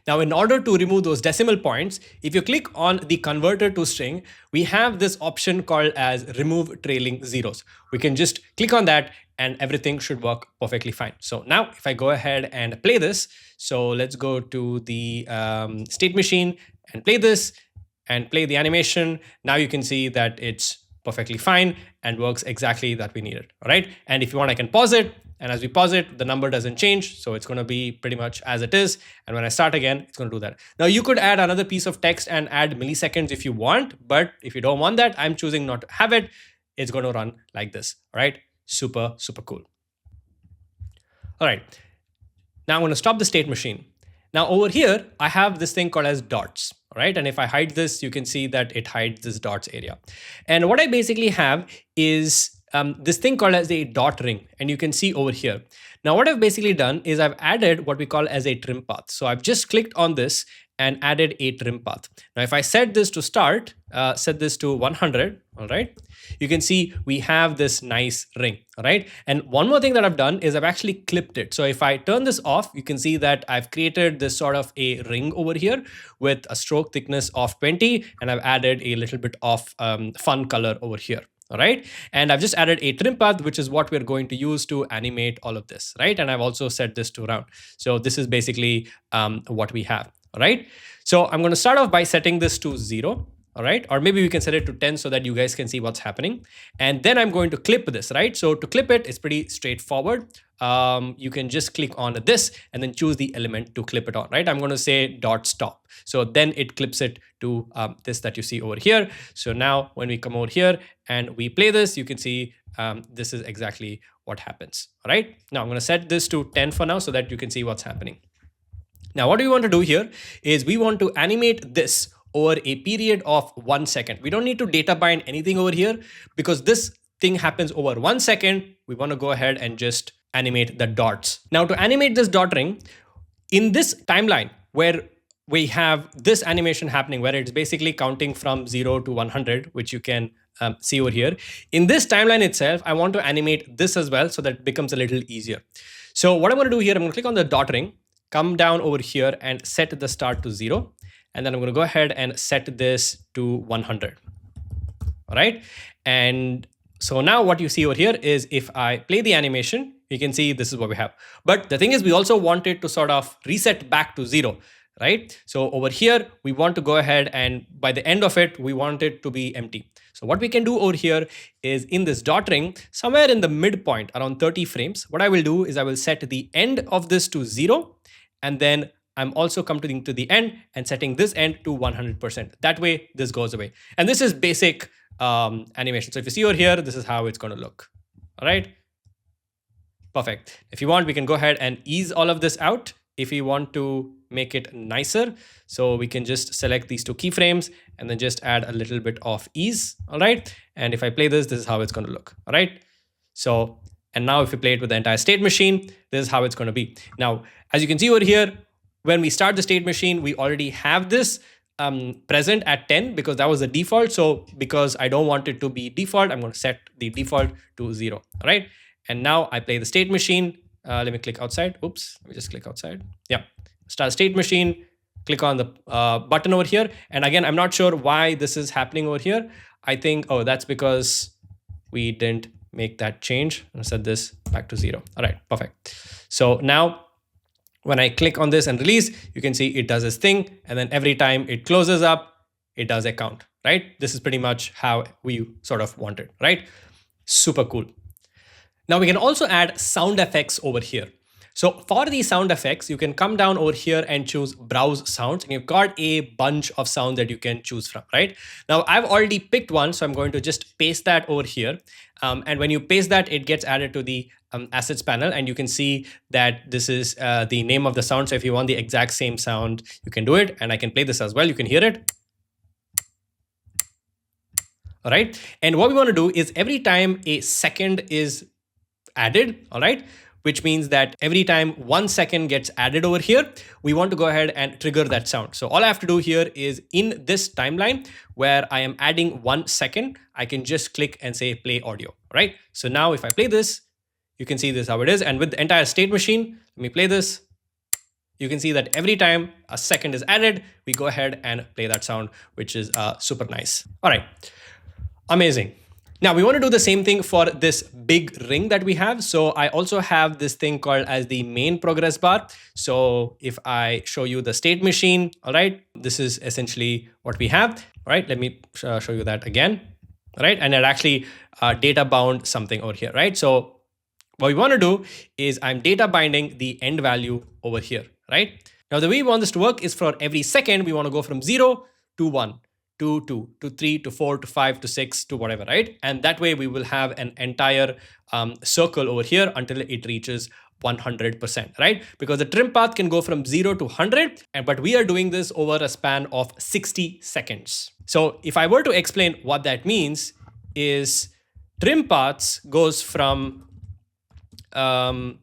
Now, in order to remove those decimal points, if you click on the converter to string, we have this option called as remove trailing zeros. We can just click on that and everything should work perfectly fine. So now if I go ahead and play this, so let's go to the state machine and play this and play the animation. Now you can see that it's perfectly fine and works exactly that we needed. All right. And if you want, I can pause it. And as we pause it, the number doesn't change. So it's going to be pretty much as it is. And when I start again, it's going to do that. Now you could add another piece of text and add milliseconds if you want. But if you don't want that, I'm choosing not to have it. It's going to run like this. All right. Super, super cool. All right. Now I'm going to stop the state machine. Now over here, I have this thing called as dots, right? And if I hide this, you can see that it hides this dots area. And what I basically have is this thing called as a dot ring, and you can see over here. Now what I've basically done is I've added what we call as a trim path. So I've just clicked on this and added a trim path. Now if I set this to start, set this to 100, all right, you can see we have this nice ring, all right? And one more thing that I've done is I've actually clipped it. So if I turn this off, you can see that I've created this sort of a ring over here with a stroke thickness of 20, and I've added a little bit of fun color over here. All right. And I've just added a trim path, which is what we're going to use to animate all of this, right? And I've also set this to round. So this is basically what we have. All right. So I'm going to start off by setting this to 0. All right. Or maybe we can set it to 10 so that you guys can see what's happening. And then I'm going to clip this, right? So to clip it, it's pretty straightforward. You can just click on this and then choose the element to clip it on, right? I'm going to say dot stop. So then it clips it to this that you see over here. So now when we come over here and we play this, you can see this is exactly what happens. All right. Now I'm going to set this to 10 for now so that you can see what's happening. Now, what we want to do here is we want to animate this over a period of 1 second. We don't need to data bind anything over here because this thing happens over 1 second. We want to go ahead and just animate the dots. Now to animate this dot ring, in this timeline where we have this animation happening, where it's basically counting from 0 to 100, which you can see over here. In this timeline itself, I want to animate this as well so that it becomes a little easier. So what I'm going to do here, I'm going to click on the dot ring, come down over here and set the start to 0. And then I'm going to go ahead and set this to 100. All right. And so now what you see over here is if I play the animation, you can see this is what we have. But the thing is, we also want it to sort of reset back to 0, right? So over here, we want to go ahead and by the end of it, we want it to be empty. So what we can do over here is in this dot ring, somewhere in the midpoint around 30 frames, what I will do is I will set the end of this to 0. And then I'm also coming to the end and setting this end to 100%. That way this goes away. And this is basic animation. So if you see over here, this is how it's going to look. All right. Perfect. If you want, we can go ahead and ease all of this out. If we want to make it nicer, so we can just select these 2 keyframes and then just add a little bit of ease. All right. And if I play this, this is how it's going to look. All right. So, and now if we play it with the entire state machine, this is how it's going to be. Now, as you can see over here, when we start the state machine, we already have this present at 10 because that was the default. So because I don't want it to be default, I'm going to set the default to 0. All right. And now I play the state machine. Let me click outside. Oops. Let me just click outside. Yeah. Start state machine. Click on the button over here. And again, I'm not sure why this is happening over here. I think, oh, that's because we didn't make that change. I'll set this back to 0. All right. Perfect. So now when I click on this and release, you can see it does this thing. And then every time it closes up, it does a count, right? This is pretty much how we sort of want it, right? Super cool. Now we can also add sound effects over here. So for these sound effects, you can come down over here and choose browse sounds. And you've got a bunch of sounds that you can choose from, right? Now I've already picked one, so I'm going to just paste that over here. And when you paste that, it gets added to the assets panel. And you can see that this is the name of the sound. So if you want the exact same sound, you can do it. And I can play this as well. You can hear it. All right. And what we want to do is every time a second is added, all right, which means that every time 1 second gets added over here, we want to go ahead and trigger that sound. So all I have to do here is in this timeline where I am adding 1 second, I can just click and say play audio, right? So now if I play this, you can see this how it is. And with the entire state machine, let me play this. You can see that every time a second is added, we go ahead and play that sound, which is super nice. All right, amazing. Now we want to do the same thing for this big ring that we have. So I also have this thing called as the main progress bar. So if I show you the state machine, all right, this is essentially what we have. All right, let me show you that again. All right, and it actually data bound something over here, right? So what we want to do is I'm data binding the end value over here, right? Now the way we want this to work is for every second, we want to go from 0 to 1. To 2, to 3, to 4, to 5, to 6, to whatever, right? And that way we will have an entire circle over here until it reaches 100%, right? Because the trim path can go from 0 to 100, but we are doing this over a span of 60 seconds. So if I were to explain what that means is trim paths goes from 0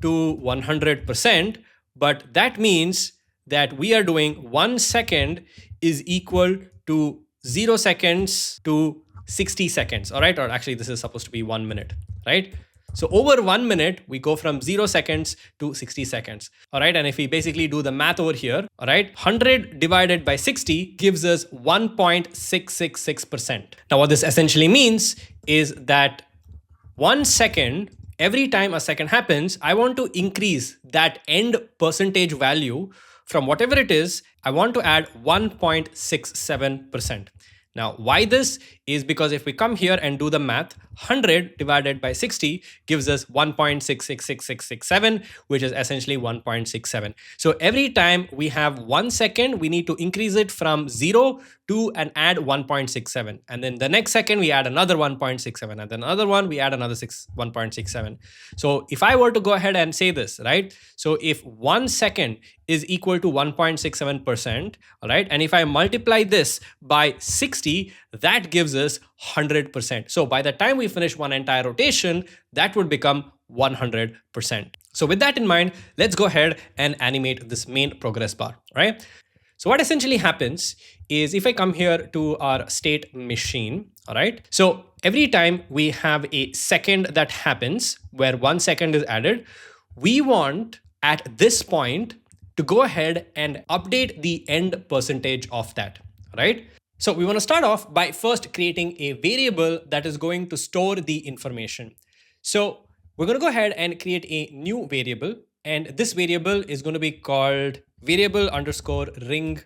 to 100%, but that means that we are doing 1 second is equal to 0 seconds to 60 seconds, all right? Or actually, this is supposed to be 1 minute, right? So over 1 minute, we go from 0 seconds to 60 seconds, all right? And if we basically do the math over here, all right, 100 divided by 60 gives us 1.666%. Now, what this essentially means is that 1 second, every time a second happens, I want to increase that end percentage value from whatever it is, I want to add 1.67%. Now, why this is because if we come here and do the math, 100 divided by 60 gives us 1.666667, which is essentially 1.67. So every time we have 1 second, we need to increase it from 0 to and add 1.67. And then the next second, we add another 1.67. And then another one, we add another 1.67. So if I were to go ahead and say this, right? So if 1 second is equal to 1.67%, all right? And if I multiply this by 60, that gives us 100%. So by the time we finish one entire rotation, that would become 100%. So with that in mind, let's go ahead and animate this main progress bar, right? So what essentially happens is if I come here to our state machine, all right? So every time we have a second that happens where 1 second is added, we want at this point to go ahead and update the end percentage of that, right? So we want to start off by first creating a variable that is going to store the information. So we're going to go ahead and create a new variable, and this variable is going to be called variable underscore ring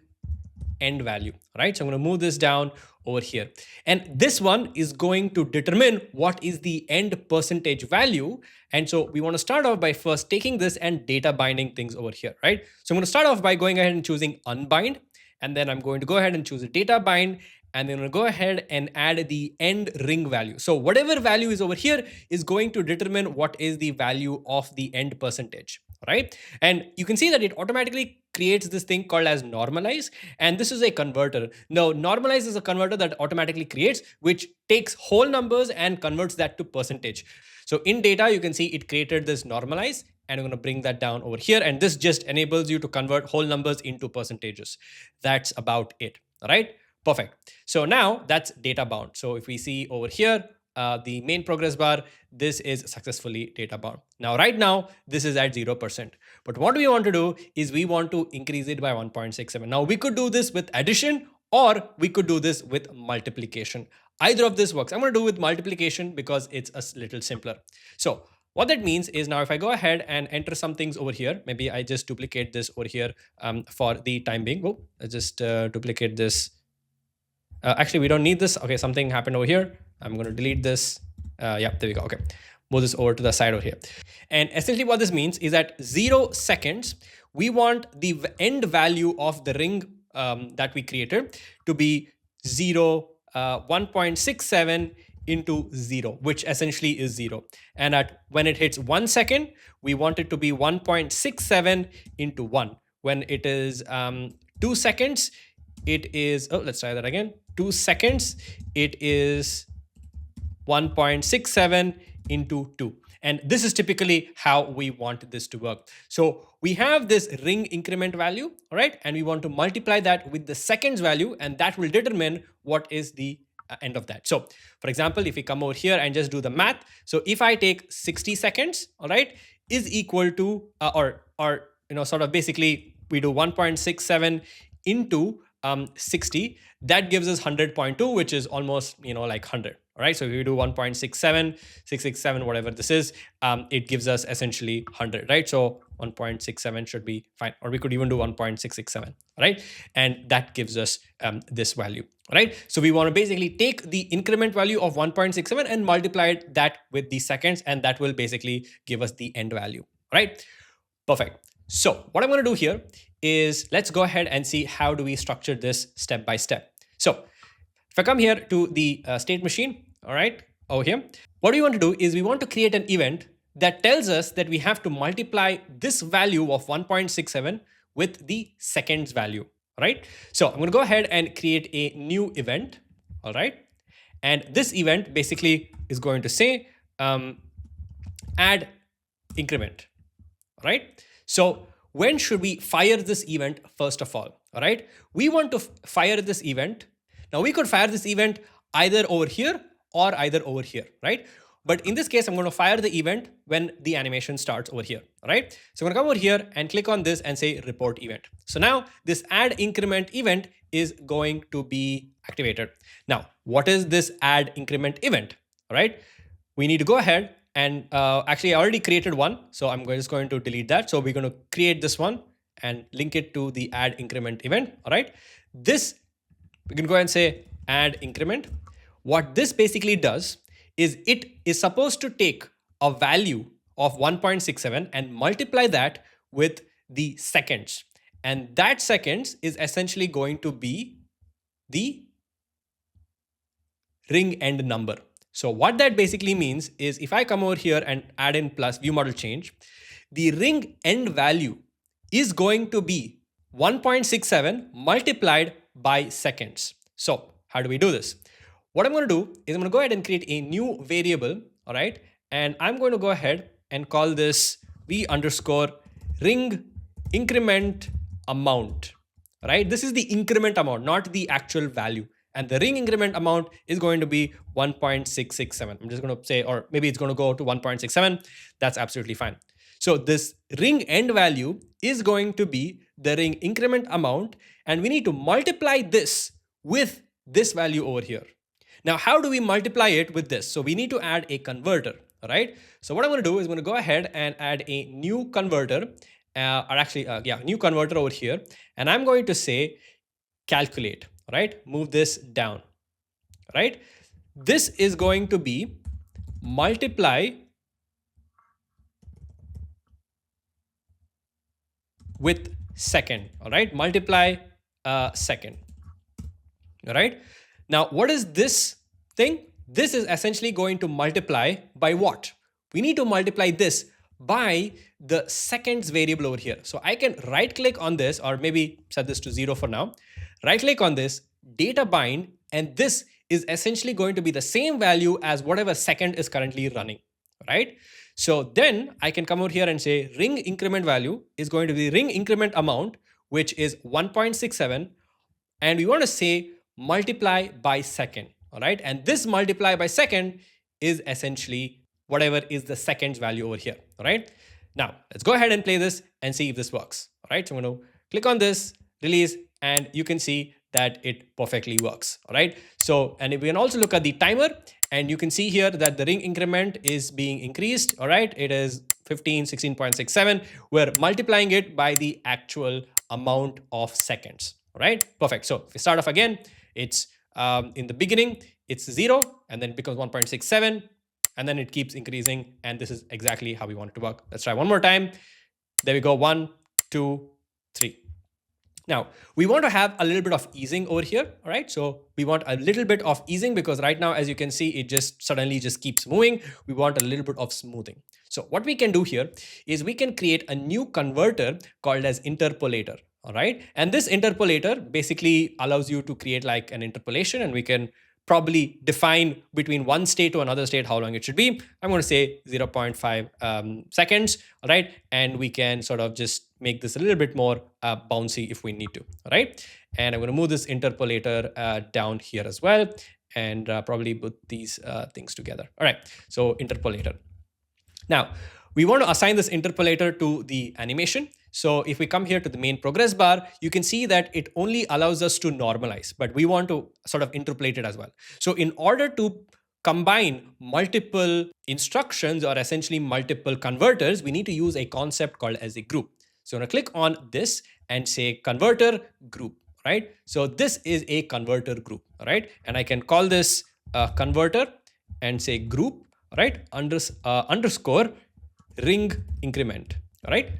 end value, right? So I'm going to move this down over here. And this one is going to determine what is the end percentage value. And so we want to start off by first taking this and data binding things over here, right? So I'm going to start off by going ahead and choosing unbind. And then I'm going to go ahead and choose a data bind. And then I'm going to go ahead and add the end ring value. So whatever value is over here is going to determine what is the value of the end percentage, right? And you can see that it automatically creates this thing called as normalize. And this is a converter. Now, normalize is a converter that automatically creates, which takes whole numbers and converts that to percentage. So in data, you can see it created this normalize. And I'm going to bring that down over here. And this just enables you to convert whole numbers into percentages. That's about it. All right. Perfect. So now that's data bound. So if we see over here, the main progress bar, this is successfully data bound. Now, right now, this is at 0%. But what we want to do is we want to increase it by 1.67. Now, we could do this with addition or we could do this with multiplication. Either of this works. I'm going to do with multiplication because it's a little simpler. So what that means is now if I go ahead and enter some things over here, maybe I just duplicate this over here for the time being. Oh, I just duplicate this. Actually, we don't need this. Okay, something happened over here. I'm going to delete this. Yeah, there we go. Okay, move this over to the side over here. And essentially what this means is at 0 seconds, we want the end value of the ring that we created to be 1.67 into 0, which essentially is 0. And when it hits 1 second, we want it to be 1.67 into 1. When it is 2 seconds, it is, oh, let's try that again. 2 seconds, it is 1.67 into 2. And this is typically how we want this to work. So we have this ring increment value, all right? And we want to multiply that with the seconds value, and that will determine what is the end of that. So for example, if we come over here and just do the math, so if I take 60 seconds, all right, is equal to, sort of basically we do 1.67 into 60, that gives us 100.2, which is almost, like 100. All right. So if we do 1.67, 667, whatever this is, it gives us essentially 100, right? So 1.67 should be fine. Or we could even do 1.667, right? And that gives us this value, right? So we want to basically take the increment value of 1.67 and multiply that with the seconds, and that will basically give us the end value, right? Perfect. So what I'm going to do here is let's go ahead and see how do we structure this step by step. So if I come here to the state machine, all right, over here. What we want to do is we want to create an event that tells us that we have to multiply this value of 1.67 with the seconds value, right? So I'm going to go ahead and create a new event, all right? And this event basically is going to say add increment, right? So when should we fire this event first of all right? We want to fire this event. Now we could fire this event either over here or either over here, right? But in this case, I'm going to fire the event when the animation starts over here, right? So I'm going to come over here and click on this and say report event. So now this add increment event is going to be activated. Now, what is this add increment event, all right? We need to go ahead and actually I already created one. So I'm just going to delete that. So we're going to create this one and link it to the add increment event. All right. This, we can go ahead and say add increment. What this basically does is it is supposed to take a value of 1.67 and multiply that with the seconds. And that seconds is essentially going to be the ring end number. So what that basically means is if I come over here and add in plus view model change, the ring end value is going to be 1.67 multiplied by seconds. So how do we do this? What I'm going to do is I'm going to go ahead and create a new variable, all right? And I'm going to go ahead and call this v underscore ring increment amount, right? This is the increment amount, not the actual value. And the ring increment amount is going to be 1.667. I'm just going to say, or maybe it's going to go to 1.67. That's absolutely fine. So this ring end value is going to be the ring increment amount, and we need to multiply this with this value over here. Now, how do we multiply it with this? So we need to add a converter, all right? So what I'm going to do is I'm going to go ahead and add a new converter, new converter over here, and I'm going to say calculate, right? Move this down, right? This is going to be multiply with second, all right? Multiply second, all right? Now, what is this thing? This is essentially going to multiply by what? We need to multiply this by the seconds variable over here. So I can right click on this, or maybe set this to 0 for now. Right click on this, data bind, and this is essentially going to be the same value as whatever second is currently running, right? So then I can come over here and say ring increment value is going to be ring increment amount, which is 1.67. And we want to say multiply by second, all right? And this multiply by second is essentially whatever is the seconds value over here, all right? Now, let's go ahead and play this and see if this works, all right? So I'm going to click on this, release, and you can see that it perfectly works, all right? So, and we can also look at the timer, and you can see here that the ring increment is being increased, all right? It is 16.67. We're multiplying it by the actual amount of seconds, all right? Perfect. So if we start off again, it's in the beginning, it's 0, and then it becomes 1.67, and then it keeps increasing, and this is exactly how we want it to work. Let's try one more time. There we go, 1, 2, 3. Now, we want to have a little bit of easing over here, all right? So we want a little bit of easing because right now, as you can see, it just suddenly just keeps moving. We want a little bit of smoothing. So what we can do here is we can create a new converter called as Interpolator, all right? And this Interpolator basically allows you to create like an interpolation, and we can probably define between one state to another state how long it should be. I'm going to say 0.5 seconds, all right? And we can sort of just make this a little bit more bouncy if we need to, all right? And I'm going to move this interpolator down here as well, and probably put these things together. All right, so interpolator. Now, we want to assign this interpolator to the animation. So if we come here to the main progress bar, you can see that it only allows us to normalize, but we want to sort of interpolate it as well. So in order to combine multiple instructions or essentially multiple converters, we need to use a concept called as a group. So I'm going to click on this and say converter group, right? So this is a converter group, right? And I can call this converter and say group, right? Underscore ring increment, all right?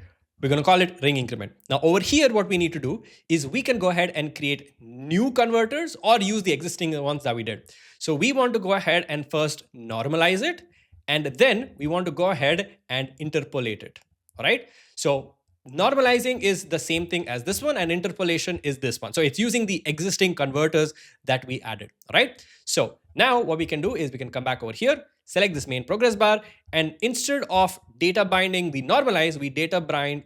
We're going to call it ring increment. Now over here, what we need to do is we can go ahead and create new converters or use the existing ones that we did. So we want to go ahead and first normalize it. And then we want to go ahead and interpolate it. All right. So normalizing is the same thing as this one and interpolation is this one. So it's using the existing converters that we added. All right. So now what we can do is we can come back over here, select this main progress bar, and instead of data binding the normalize, we data bind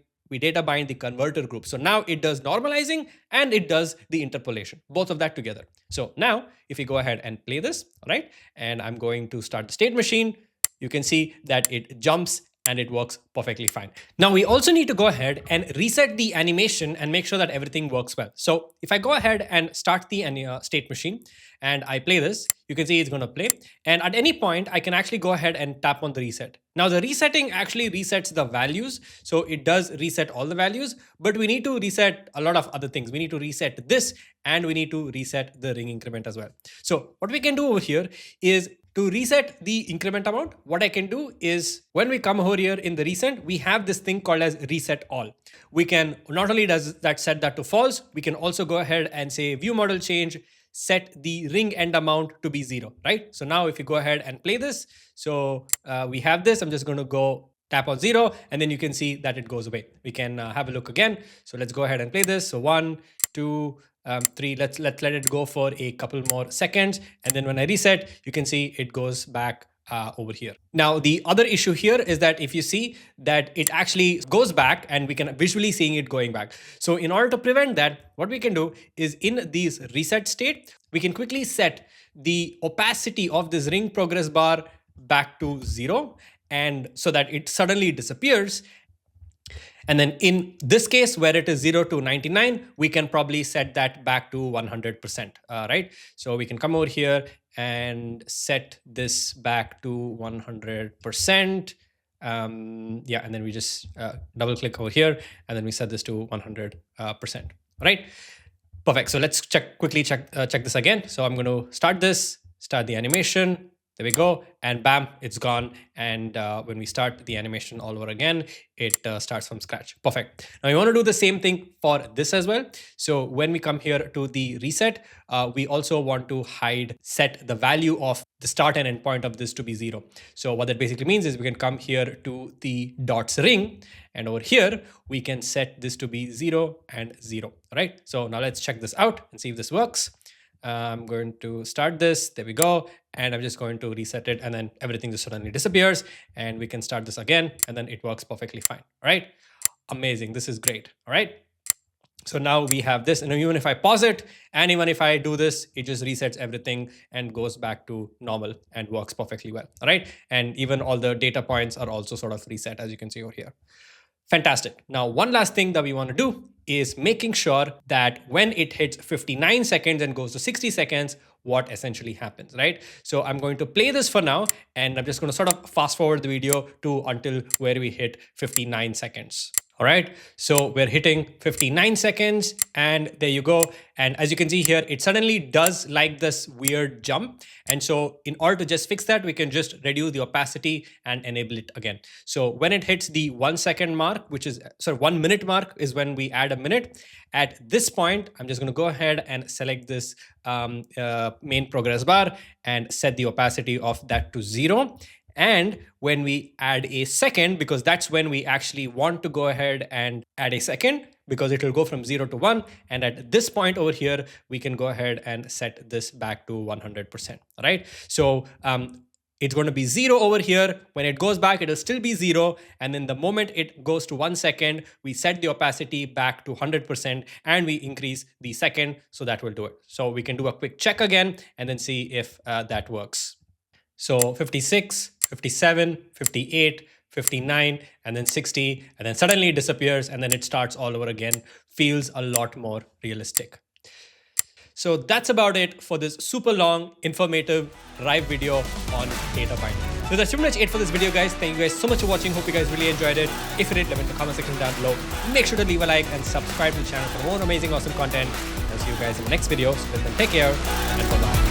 the converter group. So now it does normalizing and it does the interpolation, both of that together. So now if we go ahead and play this, all right, and I'm going to start the state machine, you can see that it jumps and it works perfectly fine. Now we also need to go ahead and reset the animation and make sure that everything works well. So if I go ahead and start the state machine and I play this, you can see it's going to play. And at any point, I can actually go ahead and tap on the reset. Now the resetting actually resets the values. So it does reset all the values, but we need to reset a lot of other things. We need to reset this and we need to reset the ring increment as well. So what we can do over here is to reset the increment amount, what I can do is when we come over here in the reset, we have this thing called as reset all. We can not only does that set that to false, we can also go ahead and say view model change, set the ring end amount to be 0, right? So now if you go ahead and play this, so we have this, I'm just going to go tap on 0 and then you can see that it goes away. We can have a look again. So let's go ahead and play this. So 1, 2, 3, let's let it go for a couple more seconds. And then when I reset, you can see it goes back over here. Now, the other issue here is that if you see that it actually goes back and we can visually seeing it going back. So in order to prevent that, what we can do is in these reset state, we can quickly set the opacity of this ring progress bar back to 0 and so that it suddenly disappears. And then in this case, where it is 0 to 99, we can probably set that back to 100%, right? So we can come over here and set this back to 100%. Yeah, and then we just double click over here and then we set this to 100%, right? Perfect. So let's quickly check this again. So I'm going to start the animation. There we go. And bam, it's gone. And when we start the animation all over again, it starts from scratch. Perfect. Now we want to do the same thing for this as well. So when we come here to the reset, we also want to set the value of the start and end point of this to be 0. So what that basically means is we can come here to the dots ring and over here, we can set this to be 0 and 0, right? So now let's check this out and see if this works. I'm going to start this. There we go. And I'm just going to reset it and then everything just suddenly disappears and we can start this again and then it works perfectly fine. All right. Amazing. This is great. All right. So now we have this and even if I pause it and even if I do this, it just resets everything and goes back to normal and works perfectly well. All right. And even all the data points are also sort of reset as you can see over here. Fantastic. Now, one last thing that we want to do is making sure that when it hits 59 seconds and goes to 60 seconds, what essentially happens, right? So I'm going to play this for now, and I'm just going to sort of fast forward the video to until where we hit 59 seconds. All right, so we're hitting 59 seconds and there you go. And as you can see here, it suddenly does like this weird jump. And so in order to just fix that, we can just reduce the opacity and enable it again. So when it hits the 1 second mark, which is 1 minute mark is when we add a minute. At this point, I'm just going to go ahead and select this main progress bar and set the opacity of that to 0. And when we add a second, because that's when we actually want to go ahead and add a second, because it will go from 0 to 1. And at this point over here, we can go ahead and set this back to 100%. All right. So it's going to be 0 over here. When it goes back, it'll still be 0. And then the moment it goes to 1 second, we set the opacity back to 100% and we increase the second. So that will do it. So we can do a quick check again and then see if that works. So 56, 57, 58, 59, and then 60, and then suddenly it disappears and then it starts all over again. Feels a lot more realistic. So that's about it for this super long, informative Rive video on data binding. So that's pretty much it for this video, guys. Thank you guys so much for watching. Hope you guys really enjoyed it. If you did, let me know in the comment section down below. Make sure to leave a like and subscribe to the channel for more amazing, awesome content. I'll see you guys in the next video. So then take care and bye-bye.